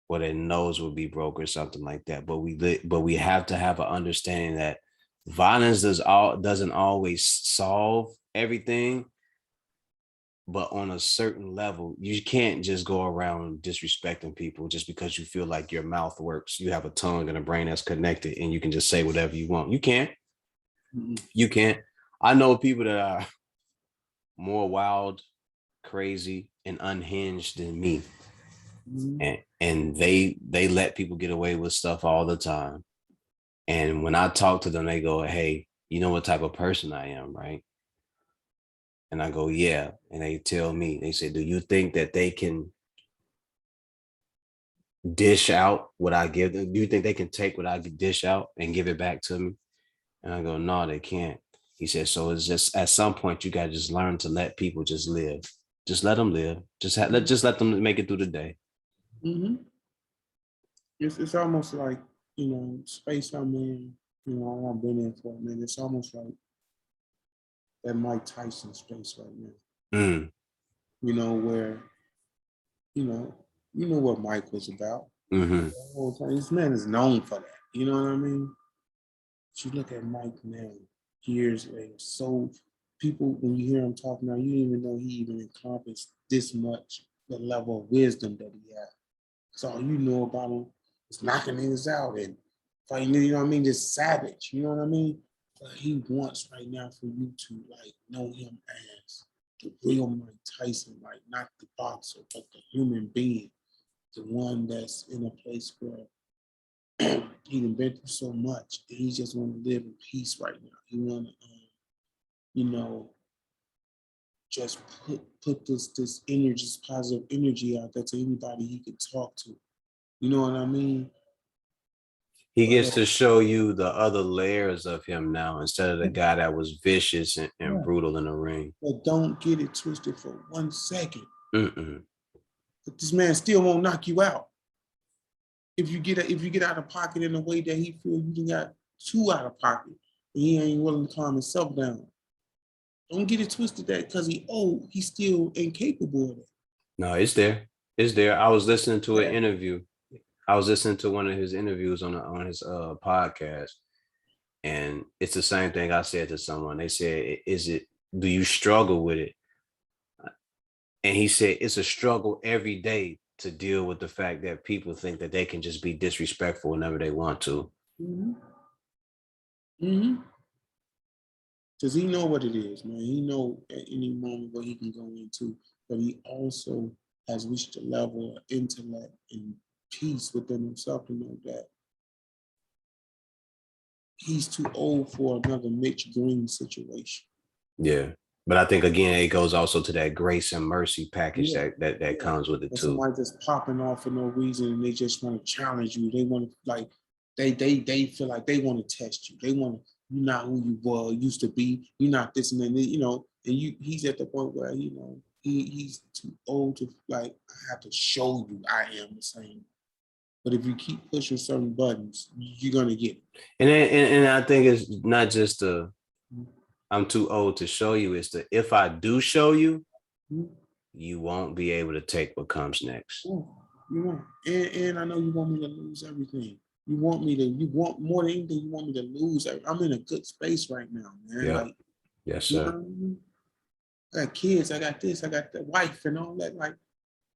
or their nose would be broke or something like that. But we have to have an understanding that violence doesn't always solve everything. But on a certain level, you can't just go around disrespecting people just because you feel like your mouth works. You have a tongue and a brain that's connected, and you can just say whatever you want. You can't. You can't. I know people that are more wild, crazy, and unhinged than me. And they let people get away with stuff all the time. And when I talk to them, they go, hey, you know what type of person I am, right? And I go, yeah. And they tell me, they say, do you think that they can dish out what I give them? Do you think they can take what I dish out and give it back to me? And I go, no, they can't. He said, so it's just at some point you got to just learn to let people just live. Just let them live. Just let them make it through the day. It's almost like, space I'm in, I've been in for a minute. It's almost like that Mike Tyson space right now. Where, what Mike was about. The whole time. This man is known for that. You know what I mean? But you look at Mike now, years later, so people, when you hear him talk now, you didn't even know he even accomplished this much, the level of wisdom that he had. So all you know about him is knocking niggas out and fighting, you know what I mean? Just savage, you know what I mean? But he wants right now for you to like know him as the real Mike Tyson, like not the boxer, but the human being, the one that's in a place where he done been through so much and he just want to live in peace right now. He want to, just put this energy, this positive energy out there to anybody he can talk to. You know what I mean? He gets to show you the other layers of him now instead of the guy that was vicious and brutal in the ring. But don't get it twisted for 1 second. But this man still won't knock you out. If you get out of pocket in a way that he feel you got too out of pocket, and he ain't willing to calm himself down. Don't get it twisted that because he's still incapable of it. No, it's there. It's there. I was listening to an interview. I was listening to one of his interviews on his podcast, and it's the same thing I said to someone. They said, do you struggle with it? And he said, it's a struggle every day to deal with the fact that people think that they can just be disrespectful whenever they want to. Because he know what it is, man. He know at any moment what he can go into, but he also has reached a level of intellect and peace within himself to know that he's too old for another Mitch Green situation. Yeah. But I think again, it goes also to that grace and mercy package Yeah, that yeah. comes with it Or too. somebody just popping off for no reason and they just want to challenge you. They want to like they feel like they want to test you. They want to, you're not who you were used to be. You're not this and then, you know, and he's at the point where, you know, he's too old to like, I have to show you I am the same. But if you keep pushing certain buttons, you're gonna get it. And I think it's not just the I'm too old to show you. It's the if I do show you, Mhm. you won't be able to take what comes next. Yeah, you want, and I know you want me to lose everything. You want more than anything. You want me to lose. I'm in a good space right now, man. Yep. Like, Yes, you know sir. what I mean? I got kids. I got this. I got the wife and all that. Like,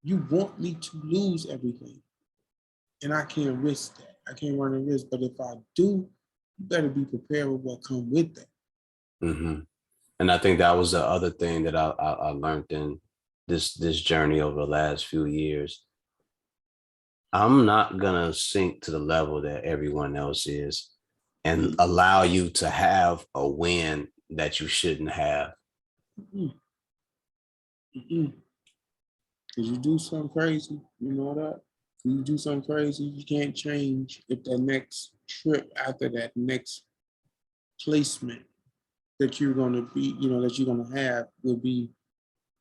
you want me to lose everything, and I can't risk that. I can't run a risk. But if I do, you better be prepared with what comes with that. Mm-hmm. And I think that was the other thing that I learned in this journey over the last few years. I'm not gonna sink to the level that everyone else is and allow you to have a win that you shouldn't have. Mm-mm. Mm-mm. Cause you do something crazy, you know that. You do something crazy, you can't change if the next trip after that next placement that you're gonna be, you know, that you're gonna have will be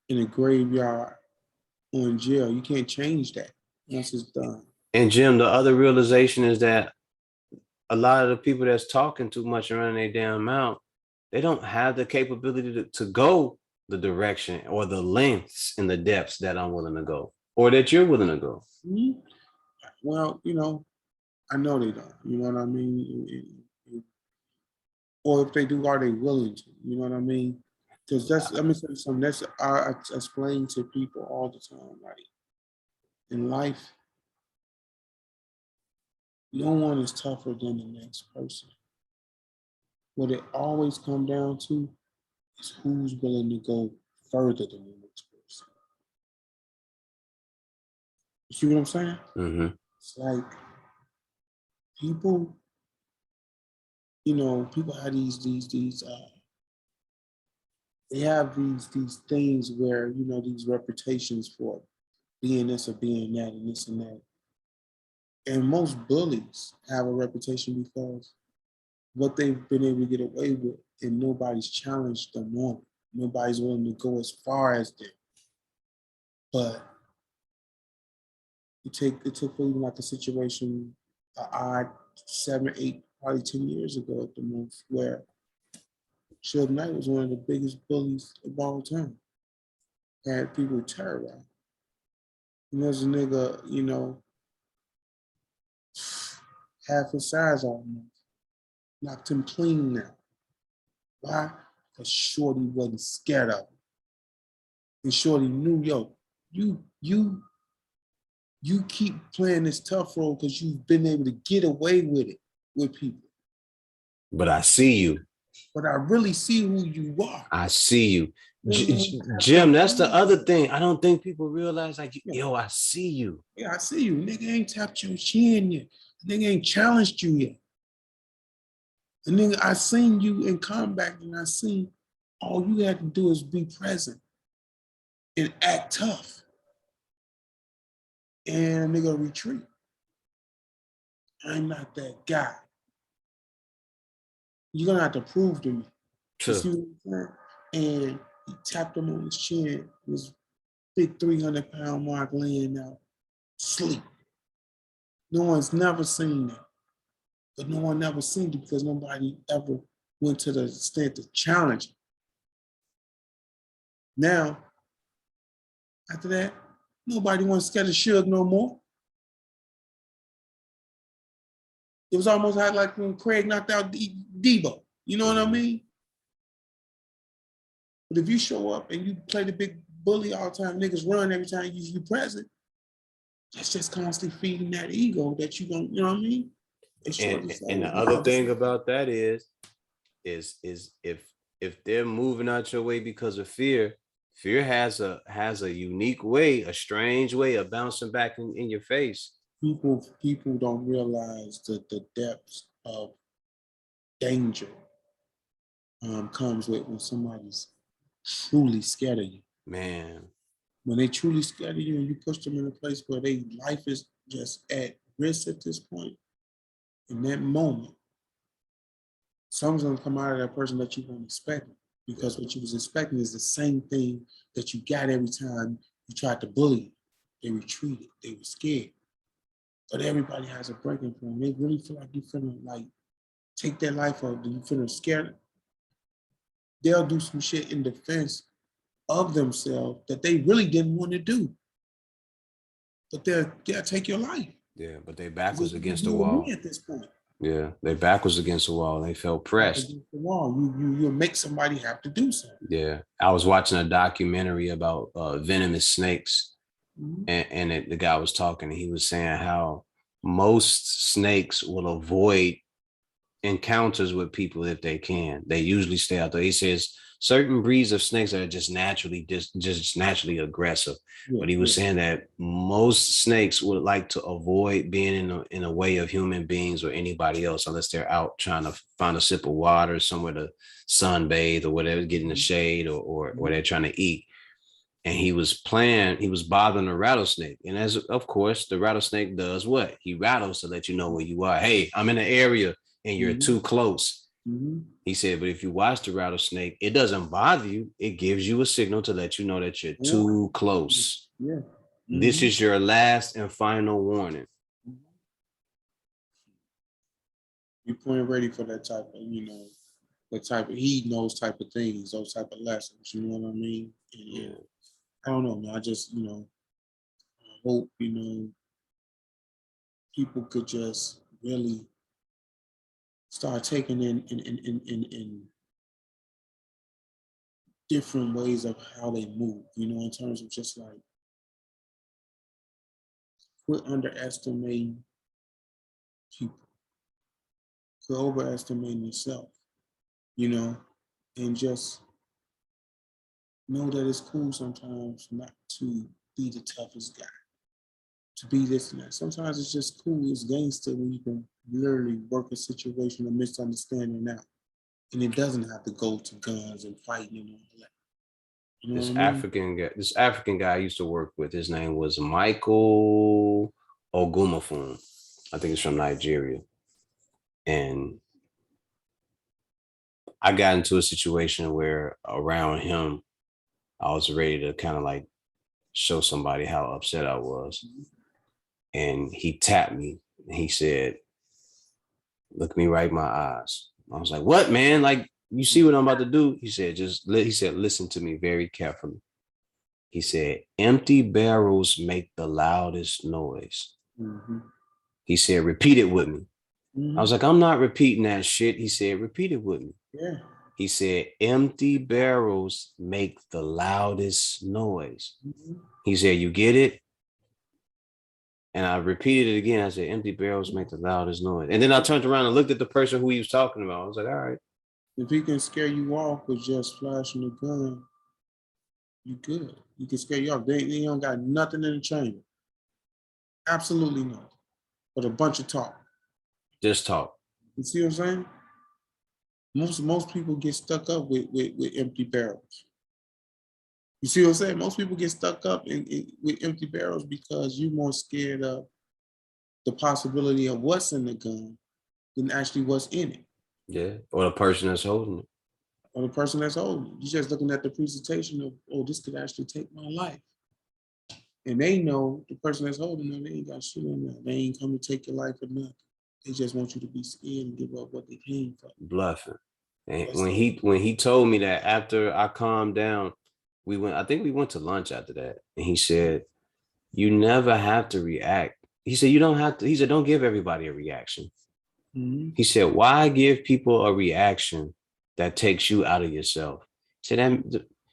in a graveyard or in jail. You can't change that once it's done. And Jim, the other realization is that a lot of the people that's talking too much around their damn mouth, they don't have the capability to go the direction or the lengths and the depths that I'm willing to go or that you're willing to go. Mhm. Well, you know, I know they don't. You know what I mean? Or if they do, are they willing to? You know what I mean? Because that's, let me say something. That's I explain to people all the time. Like, in life, no one is tougher than the next person. What it always comes down to is who's willing to go further than the next person. You see what I'm saying? Mm-hmm. It's like people, you know, people have they have these things where, you know, these reputations for being this or being that and this and that. And most bullies have a reputation because what they've been able to get away with, and nobody's challenged them on it. Nobody's willing to go as far as them. But it took for even like a situation, odd 7, 8, probably 10 years ago at the most, where Suge Knight was one of the biggest bullies of all time. Had people terrorized. And there's a nigga, you know, half his size almost, knocked him clean now. Why? Because Shorty wasn't scared of him. And Shorty knew, yo, you you keep playing this tough role because you've been able to get away with it with people. But I see you. But I really see who you are. I see you. After, Jim, that's the other thing. I don't think people realize, like, yeah, yo, I see you. yeah, I see you. Nigga ain't tapped your chin yet. Nigga ain't challenged you yet. And nigga, I seen you in combat and I seen all you had to do is be present and act tough. And nigga retreat. I'm not that guy. You're gonna have to prove to me. You Sure. see what I'm saying? And he tapped him on his chin, his big 300-pound mark laying out, sleep. No one's never seen that. But no one ever seen it because nobody ever went to the extent to challenge him. Now, after that, nobody wants to get a Suge no more. It was almost like when Craig knocked out Debo. You know what I mean? But if you show up and you play the big bully all the time, niggas run every time you present, that's just constantly feeding that ego that you don't, you know what I mean? It's short to And say, the other thing about that is if they're moving out your way because of fear, fear has a unique way, a strange way of bouncing back in your face. people don't realize the depths of danger comes with when somebody's truly scared of you. Man. When they truly scared of you and you push them in a place where their life is just at risk at this point, in that moment, something's gonna come out of that person that you weren't expecting. Because what you was expecting is the same thing that you got every time you tried to bully. They retreated. They were scared. But everybody has a breaking point. They really feel like you feeling like take their life up. You feeling scared. They'll do some shit in defense of themselves that they really didn't want to do. But they'll take your life. Yeah, but they back was It's against the you and wall. me at this point. Yeah, they back was against the wall. They felt pressed. Against the wall. You make somebody have to do something. Yeah, I was watching a documentary about venomous snakes, Mm-hmm. and the guy was talking, and he was saying how most snakes will avoid encounters with people if they can. They usually stay out there. He says certain breeds of snakes are just naturally just naturally aggressive. But he was saying that most snakes would like to avoid being in a way of human beings or anybody else unless they're out trying to find a sip of water, somewhere to sunbathe or whatever, get in the shade or they're trying to eat. And he was bothering a rattlesnake. And as of course, the rattlesnake does what? He rattles to let you know where you are. Hey, I'm in the area and you're too close. He said, but if you watch the rattlesnake, it doesn't bother you. It gives you a signal to let you know that you're too close. Yeah. This is your last and final warning. You point ready for that type of, that type of heed, those type of things, those type of lessons. You know what I mean? And, Yeah. I don't know, man. I just, I hope, people could just really start taking in different ways of how they move, in terms of just like quit underestimating people, quit overestimating yourself, and just know that it's cool sometimes not to be the toughest guy, to be this and that. Sometimes it's just cool, it's gangster when you can literally work a situation of misunderstanding out. And it doesn't have to go to guns and fighting and all that. You know This what I mean? African guy I used to work with, his name was Michael Ogumafun. I think he's from Nigeria. And I got into a situation where around him, I was ready to kind of like show somebody how upset I was. And he tapped me and he said, look me right in my eyes. I was like, what, man? Like, you see what I'm about to do? He said, listen to me very carefully. He said, empty barrels make the loudest noise. He said, repeat it with me. I was like, I'm not repeating that shit. He said, repeat it with me. Yeah. He said, empty barrels make the loudest noise. He said, you get it? And I repeated it again. I said, empty barrels make the loudest noise. And then I turned around and looked at the person who he was talking about. I was like, all right. If he can scare you off with just flashing a gun, you good. You can scare you off. They don't got nothing in the chamber. Absolutely nothing. But a bunch of talk. Just talk. You see what I'm saying? Most people get stuck up with empty barrels. You see what I'm saying? Most people get stuck up with empty barrels because you're more scared of the possibility of what's in the gun than actually what's in it. Yeah. Or the person that's holding it. Or the person that's holding it. You're just looking at the presentation of, oh, this could actually take my life. And they know the person that's holding it, they ain't got shit in there. They ain't come to take your life or nothing. They just want you to be scared and give up what they came for. Bluffing. And when he told me that, after I calmed down, I think we went to lunch after that. And he said, you never have to react. He said, you don't have to. He said, don't give everybody a reaction. He said, why give people a reaction that takes you out of yourself? He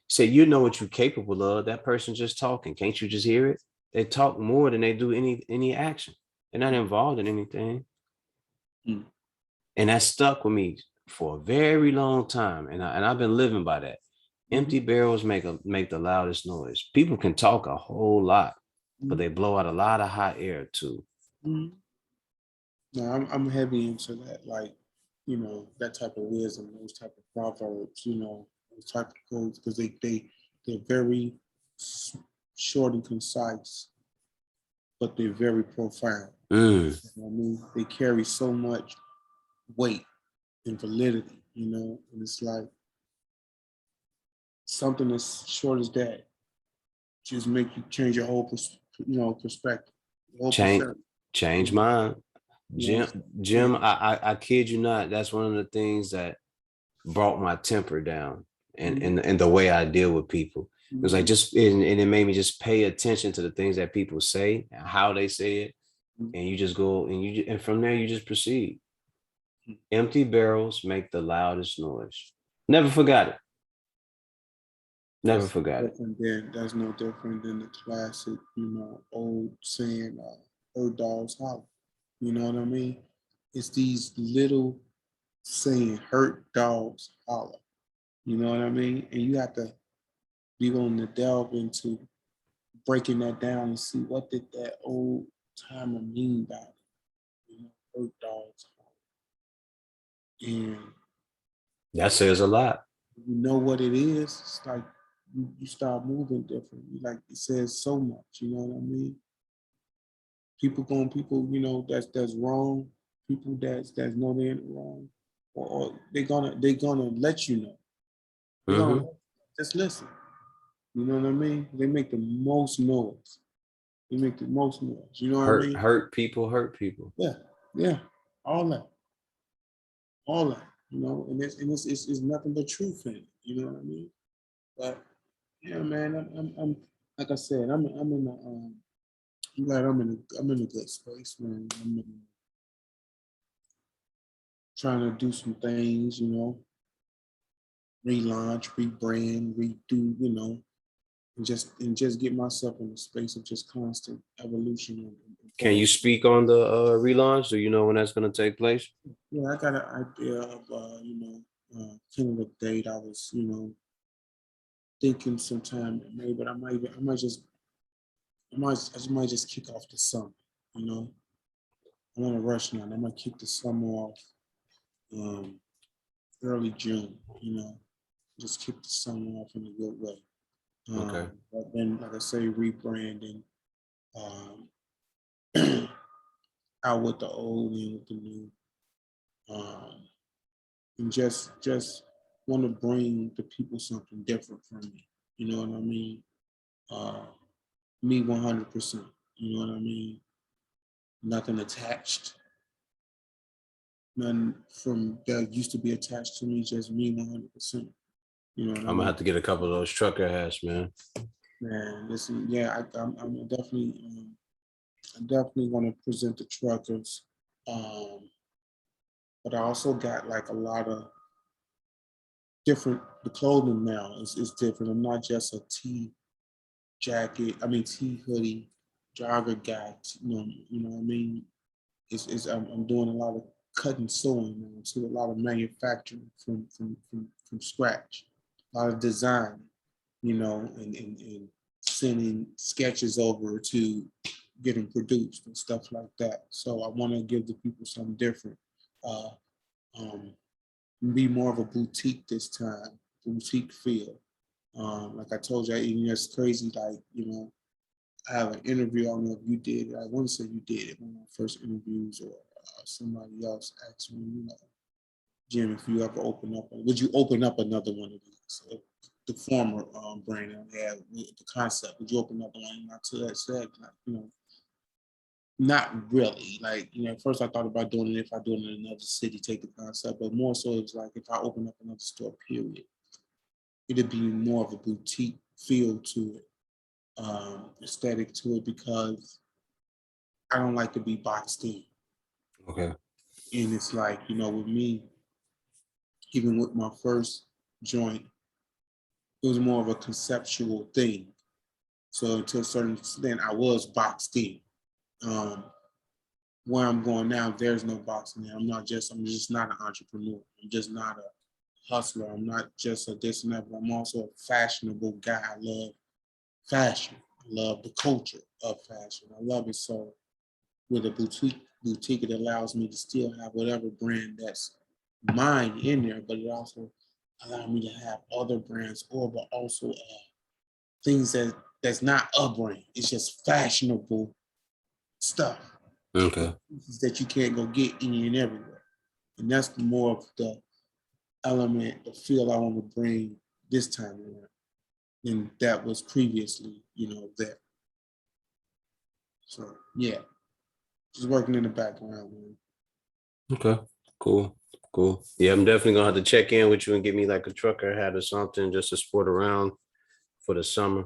said, you know what you're capable of. That person just talking. Can't you just hear it? They talk more than they do any action. They're not involved in anything. And that stuck with me for a very long time. And I've been living by that. Empty barrels make the loudest noise. People can talk a whole lot, but they blow out a lot of hot air too. No, I'm heavy into that, like, that type of wisdom, those type of proverbs, those type of codes because they're very short and concise, but they're very profound. Mm. You know what I mean, they carry so much weight and validity, and it's like something as short as that just make you change your whole perspective, your whole Change perception. change You know, mine. you know, Jim, I kid you not, that's one of the things that brought my temper down and the way I deal with people. It was like just and it made me just pay attention to the things that people say and how they say it. And you just go and from there you just proceed. Empty barrels make the loudest noise. Never forgot it. Never forgot it. That's no different than the classic, old saying, "Herd dogs holler." You know what I mean? It's these little saying, "Hurt dogs holler." You know what I mean? And you have to be willing to delve into breaking that down and see what did that old timer mean by it. Hurt dogs holler. And That says a lot. you know what it is, it's like you start moving different. Like it says so much, you know what I mean? People, that's wrong, people that's know they're wrong, or they're gonna let you know. They're gonna Mm-hmm. just listen. You know what I mean? They make the most noise. They make the most noise. You know what I mean? Hurt people, hurt people. Yeah, yeah. All that. All that. And it's nothing but truth in it. You know what I mean? But yeah, man, I'm like I said, I'm in the I'm glad I'm in a good space, man. Trying to do some things, relaunch, rebrand, redo, and just get myself in a space of just constant evolution and Can you speak on the relaunch? Do you know when that's going to take place? yeah, I got an idea of tentative date. I was, thinking sometime in May, but I just kick off the summer, you know. I'm in a rush now. I'm gonna kick the summer off um, early June, just kick the summer off in a good way. Okay. But then, like I say, rebranding um, out with the old and with the new, um, and just want to bring the people something different from me. You know what I mean? Uh, Me 100%. You know what I mean? Nothing attached. None from that used to be attached to me. Just me 100%. You know what I I'm gonna mean? have to get a couple of those trucker hats, man. Man, listen, yeah, I definitely want to present the truckers, um, but I also got like a lot of different. The clothing now is different. I'm not just a tee jacket. I mean tee hoodie jogger guy. You know what I mean. I'm doing a lot of cut and sewing now, to a lot of manufacturing from scratch, a lot of design, and sending sketches over to getting produced and stuff like that. So I want to give the people something different, uh, um, be more of a boutique this time, boutique feel. Like I told you, it's crazy. Like I have an interview. I don't know if you did it. I want to say you did it, one of my first interviews, or somebody else asked me, Jim, if you ever open up, would you open up another one of these? So the former brand I had, the concept, would you open up one? And I said, like, not really. Like, at first I thought about doing it if I do it in another city, take the concept, but more so it's like if I open up another store, period, it'd be more of a boutique feel to it, aesthetic to it, because I don't like to be boxed in. Okay. And it's like, with me, even with my first joint, it was more of a conceptual thing. So to a certain extent, I was boxed in. Um, where I'm going now, there's no boxing in. I'm just not an entrepreneur. I'm just not a hustler. I'm not just a this and that, but I'm also a fashionable guy. I love fashion. I love the culture of fashion. I love it. So with a boutique, it allows me to still have whatever brand that's mine in there, but it also allow me to have other brands, or but also things that's not a brand. It's just fashionable stuff Okay. that you can't go get any and everywhere. And that's more of the element, the feel I want to bring this time around than that was previously, there. So yeah, just working in the background, man. Okay. Cool. Cool. Yeah, I'm definitely gonna have to check in with you and get me like a trucker hat or something just to sport around for the summer.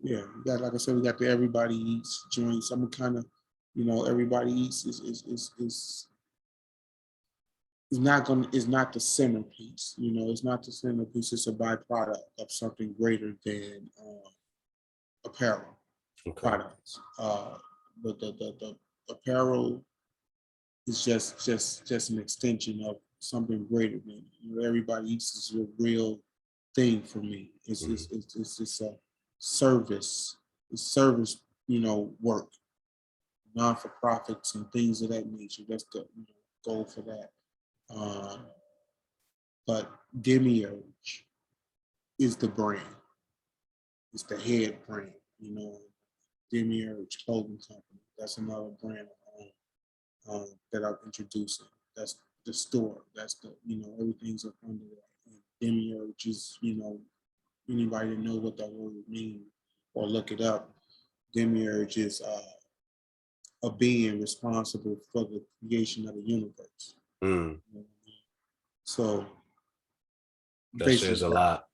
Yeah, we got, like I said, we got the Everybody Eats joints. I'm kind of, Everybody Eats is not the centerpiece. It's not the centerpiece. It's a byproduct of something greater than apparel Okay. products. But the apparel is just an extension of something greater than Everybody Eats is a real thing for me. It's just a service. It's service, work, non for profits and things of that nature. That's the goal for that. But Demiurge is the brand. It's the head brand. Demiurge Clothing Company. That's another brand that I'm introducing. That's the store. That's everything's up under that. And Demiurge is, anybody that knows what that word means or look it up. Demiurge is a being responsible for the creation of the universe. Mm, So that says a lot.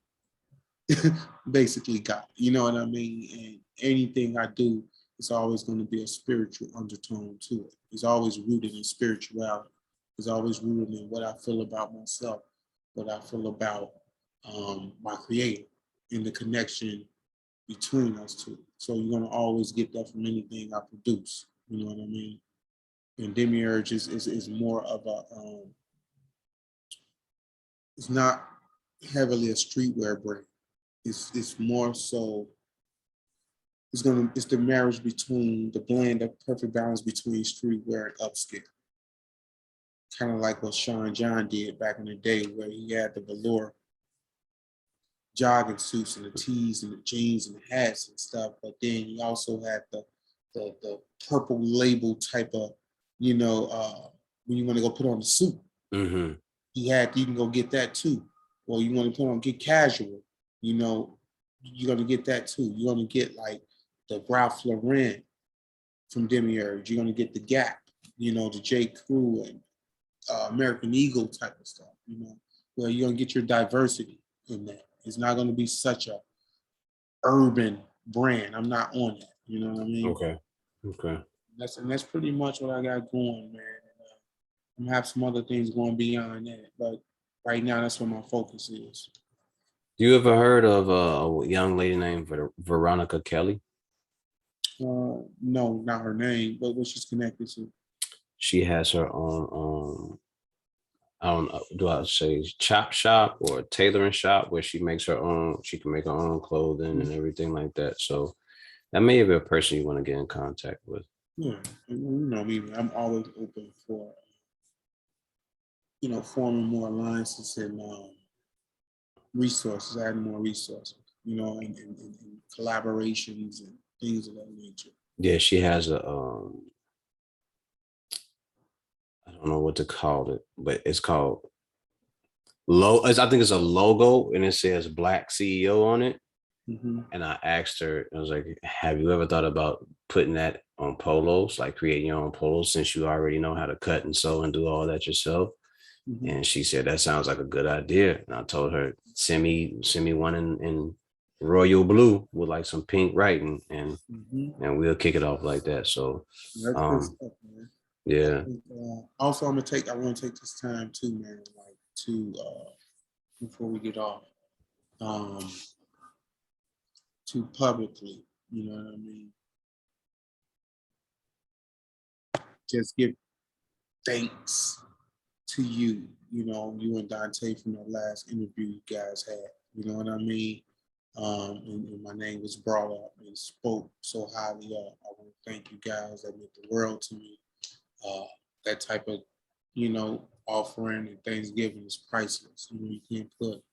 basically God. You know what I mean? And anything I do, it's always going to be a spiritual undertone to it. It's always rooted in spirituality. It's always rooted in what I feel about myself, what I feel about my creator, and the connection between us two. So you're going to always get that from anything I produce. You know what I mean? And Demiurge is more of a, it's not heavily a streetwear brand. It's more so it's the marriage between the blend of perfect balance between streetwear and upscale. Kind of like what Sean John did back in the day, where he had the velour jogging suits and the tees and the jeans and the hats and stuff, but then he also had the purple label type of, when you want to go put on the suit. Mm-hmm. You can go get that too. Or you want to put on get casual, you're gonna get that too. You're gonna get like the Ralph Lauren from Demiurge. You're gonna get the Gap, the J. Crew and American Eagle type of stuff, where you're gonna get your diversity in that. It's not gonna be such a urban brand. I'm not on that. You know what I mean? Okay. Okay. That's pretty much what I got going, man. I'm gonna have some other things going beyond that, but right now that's where my focus is. You ever heard of a young lady named Veronica Kelly? No, not her name, but what she's connected to. She has her own I don't know, do I say chop shop or tailoring shop where she makes her own, she can make her own clothing and everything like that. So that may be a person you want to get in contact with. Yeah, me. I'm always open for forming more alliances and resources, adding more resources, and collaborations and things of that nature. Yeah, she has a I don't know what to call it, but it's called I think it's a logo and it says Black CEO on it. Mm-hmm. And I asked her, I was like, have you ever thought about putting that on polos, like creating your own polos since you already know how to cut and sew and do all that yourself? Mm-hmm. And she said, that sounds like a good idea. And I told her, send me one in royal blue with like some pink writing and we'll kick it off like that. So, That's good stuff, man. yeah. Also, I want to take this time too, man, like to, before we get off, to publicly, you know what I mean? Just give thanks to you, you and Dante from the last interview you guys had, you know what I mean? And my name was brought up and spoke so highly of. I want to thank you guys. That meant the world to me. That type of, offering and Thanksgiving is priceless. You can't put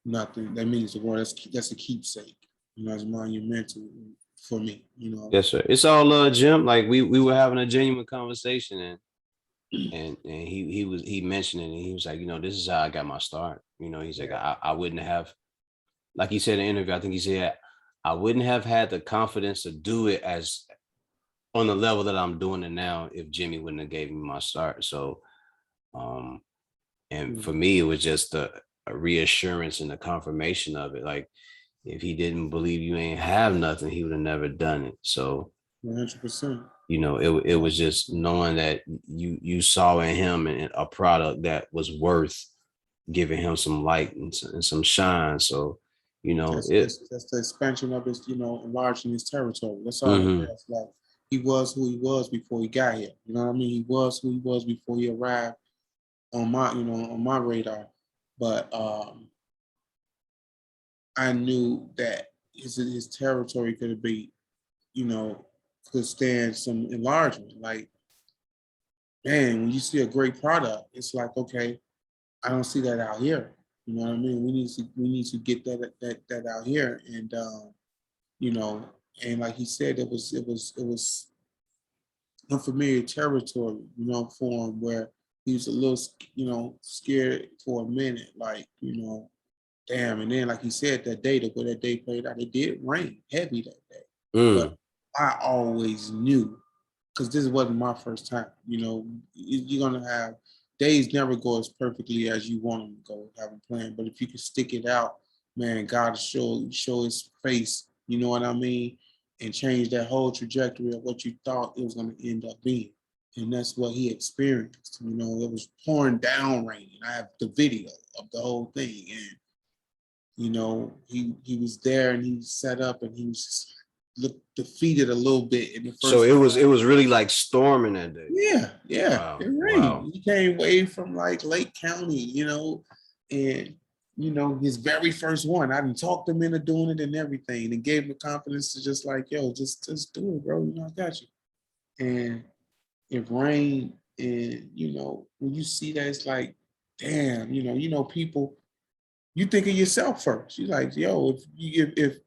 nothing. That means the world. That's a keepsake. You know, it's monumental for me. You know. Yes, sir. It's all Jim. Like we were having a genuine conversation, and he mentioned it, and he was like, this is how I got my start. He's like, I wouldn't have, like he said in the interview, I think he said, I wouldn't have had the confidence to do it as on the level that I'm doing it now if Jimmie wouldn't have gave me my start. So, and for me, it was just a reassurance and the confirmation of it. Like, if he didn't believe you ain't have nothing, he would have never done it. So 100%. it was just knowing that you saw in him a product that was worth giving him some light and some shine. So, that's the expansion of his, enlarging his territory. That's all mm-hmm. it is. Like he was who he was before he got here. You know what I mean? He was who he was before he arrived on my radar. But I knew that his territory could be, could stand some enlargement. Like, man, when you see a great product, it's like, okay, I don't see that out here. You know what I mean? We need to get that out here, and you know, and like he said, it was unfamiliar territory, for him, where he was a little, scared for a minute, like, damn. And then, like he said, that day, the way that day played out, it did rain heavy that day, but I always knew, because this wasn't my first time. You're gonna have days never go as perfectly as you want them to go, have a plan. But if you can stick it out, man, God will show His face. You know what I mean? And change that whole trajectory of what you thought it was gonna end up being. And that's what he experienced. It was pouring down rain. I have the video of the whole thing, and he was there, and he set up, and he was just looked defeated a little bit in the first. So it was really like storming that day. Yeah. Wow. It rained. Wow. He came away from like Lake County, and his very first one. I didn't talk him into doing it and everything, and gave him the confidence to just like, yo, just do it, bro. I got you. And it rained, and when you see that, it's like, damn, people. You think of yourself first. You're like, yo, if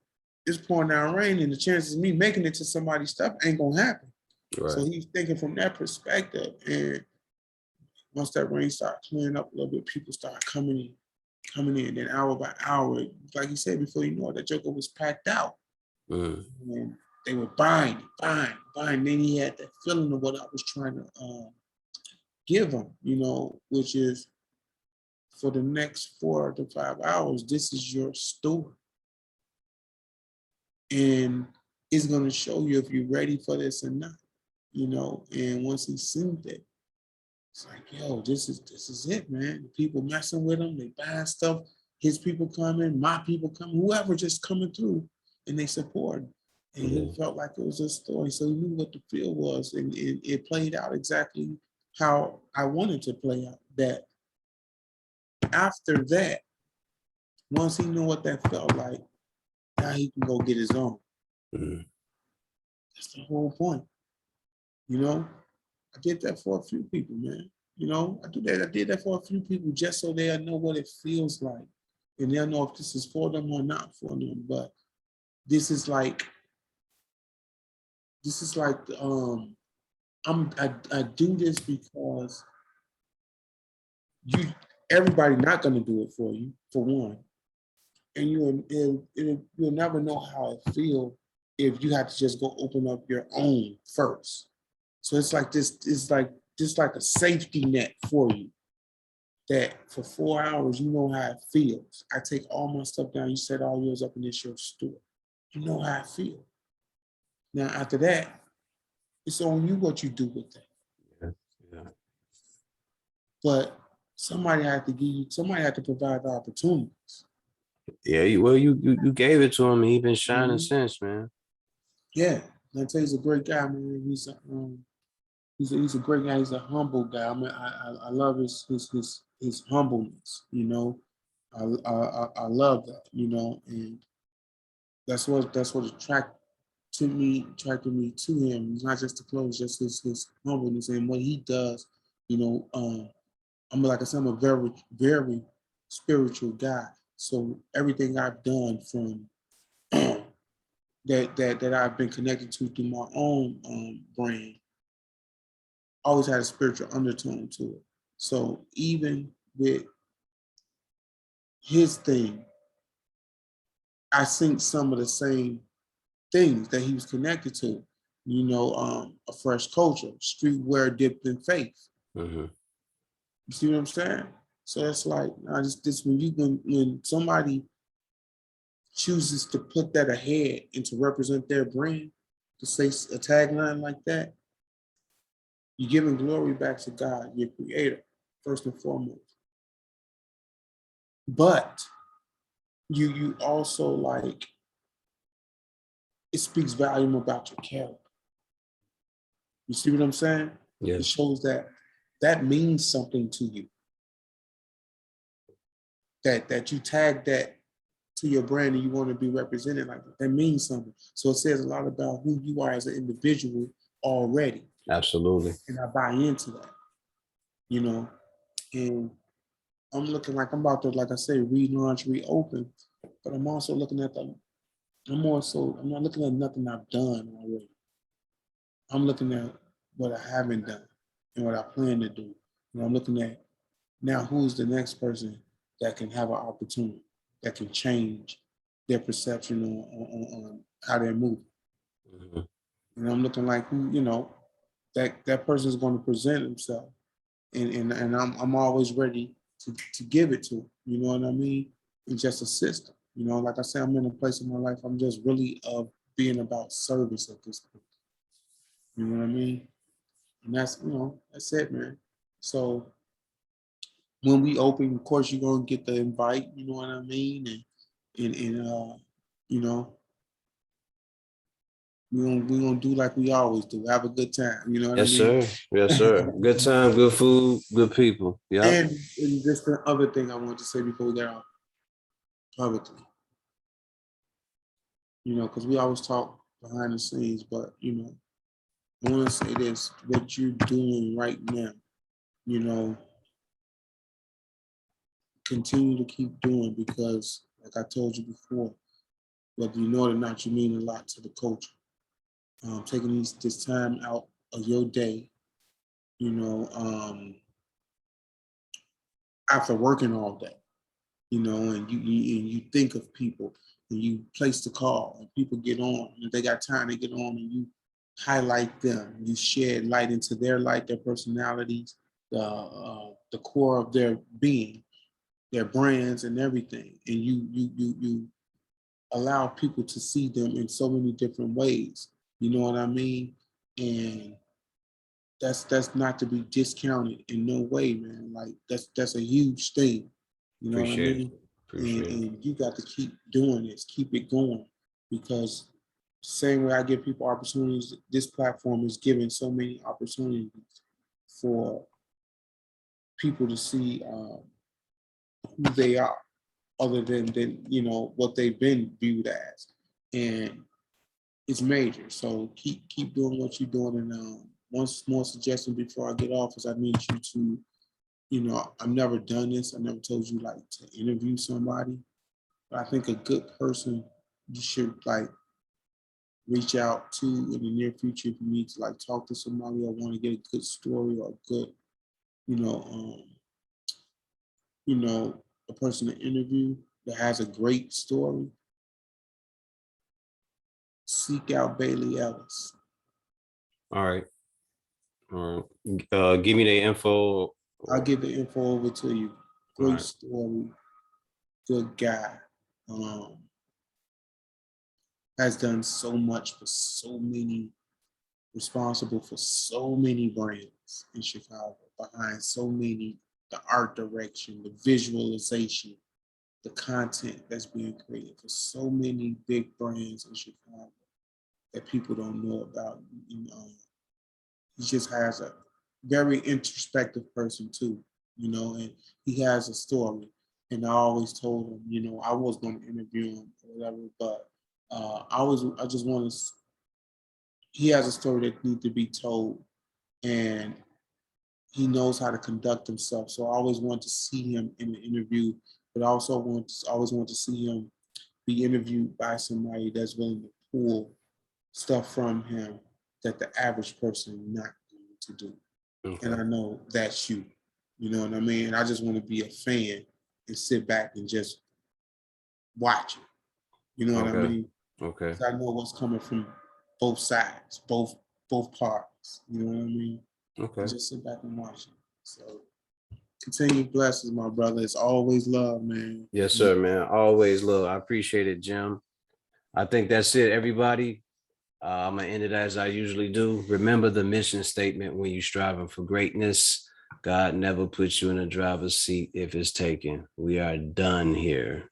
it's pouring down rain, and the chances of me making it to somebody's stuff ain't gonna happen. Right. So he's thinking from that perspective. And once that rain started clearing up a little bit, people started coming in. Then hour by hour, like you said, before you know it, that joker was packed out. And they were buying. Then he had that feeling of what I was trying to give him, which is, for the next 4 to 5 hours, this is your store. And it's going to show you if you're ready for this or not, and once he's seen that, it's like, yo, this is it, man. People messing with him, they buying stuff, his people coming, my people coming, whoever just coming through, and they support him. And he felt like it was a story, so he knew what the feel was, and it played out exactly how I wanted to play out. That after that, once he knew what that felt like, now he can go get his own. That's the whole point. I did that for a few people, man. I did that for a few people just so they'll know what it feels like. And they'll know if this is for them or not for them. But this is like I do this because everybody not gonna do it for you, for one. And you'll never know how it feels if you have to just go open up your own first. So it's like this. It's like just like a safety net for you. That for 4 hours, you know how it feels. I take all my stuff down. You set all yours up in this your store. You know how it feels. Now after that, it's on you what you do with it. Yeah. But somebody had to provide the opportunities. Yeah, you gave it to him, and he's been shining since, man. Yeah, I tell you, he's a great guy, man. He's a great guy. He's a humble guy. I mean, I love his humbleness. I love that. And that's what attracted me to him. It's not just the clothes, just his humbleness and what he does. I'm like I said, I'm a very, very spiritual guy. So everything I've done from that I've been connected to through my own brand always had a spiritual undertone to it. So even with his thing, I think some of the same things that he was connected to. A fresh culture, streetwear dipped in faith. Mm-hmm. You see what I'm saying? So it's like, I just this when somebody chooses to put that ahead and to represent their brand, to say a tagline like that, you're giving glory back to God, your creator, first and foremost. But you also like it speaks volume about your character. You see what I'm saying? It Yes, shows that that means something to you. That you tag that to your brand and you want to be represented like that. That means something. So it says a lot about who you are as an individual already. absolutely. And I buy into that, you know. And I'm looking like I'm about to, like I say, relaunch, reopen. But I'm also looking at I'm not looking at nothing I've done already. I'm looking at what I haven't done and what I plan to do. And I'm looking at now who's the next person that can have an opportunity, that can change their perception on how they're moving. Mm-hmm. And I'm looking like who, that person is going to present himself. And I'm always ready to give it to him. You know what I mean? And just assist him. Like I said, I'm in a place in my life, I'm just really being about service at this point. You know what I mean? And that's it, man. So when we open, of course, you're gonna get the invite. You know what I mean? And you know, we gonna do like we always do. Have a good time. You know what I Yes, mean? sir. Yes, sir. Good time, good food, good people. Yep. And just the other thing I want to say before we get out publicly, because we always talk behind the scenes, but I want to say this: what you're doing right now, you know, continue to keep doing because, like I told you before, whether you know it or not, you mean a lot to the culture. Taking this time out of your day, you know, after working all day, and you think of people and you place the call and people get on. And if they got time, they get on and you highlight them. You shed light into their light, their personalities, the core of their being, their brands and everything. And you allow people to see them in so many different ways. You know what I mean? And that's not to be discounted in no way, man. Like that's a huge thing. You know what I Appreciate it. mean? And Appreciate it. and you got to keep doing this, keep it going, because same way I give people opportunities, this platform is giving so many opportunities for people to see who they are, other than what they've been viewed as, and it's major. So keep doing what you're doing. And one small suggestion before I get off is I need you to, I've never done this. I never told you like to interview somebody, but I think a good person you should like reach out to in the near future if you need to like talk to somebody or want to get a good story or a good, you know, a person to interview that has a great story. Seek out Bailey Ellis. All right. All right. Give me the info. I'll All get the info over to you. Great right. story, good guy. Um, has done so much for so many, responsible for so many brands in Chicago, behind so many, the art direction, the visualization, the content that's being created for so many big brands in Chicago that people don't know about. He just has a very introspective person too, and he has a story. And I always told him, I was going to interview him or whatever, but I just want to. He has a story that needs to be told, and he knows how to conduct himself. So I always want to see him in the interview but I also always want to see him be interviewed by somebody that's willing to pull stuff from him that the average person not going to do. Okay. And I know that's you. You know what I mean? And I just want to be a fan and sit back and just watch it. You know what I Okay. mean? Okay. 'Cause I know what's coming from both sides, both parties. You know what I mean? Okay. And just sit back and watch it. So continue blessings, my brother. It's always love, man. Yes, sir, man. Always love. I appreciate it, Jim. I think that's it, everybody. I'm gonna end it as I usually do. Remember the mission statement when you're striving for greatness. God never puts you in a driver's seat if it's taken. We are done here.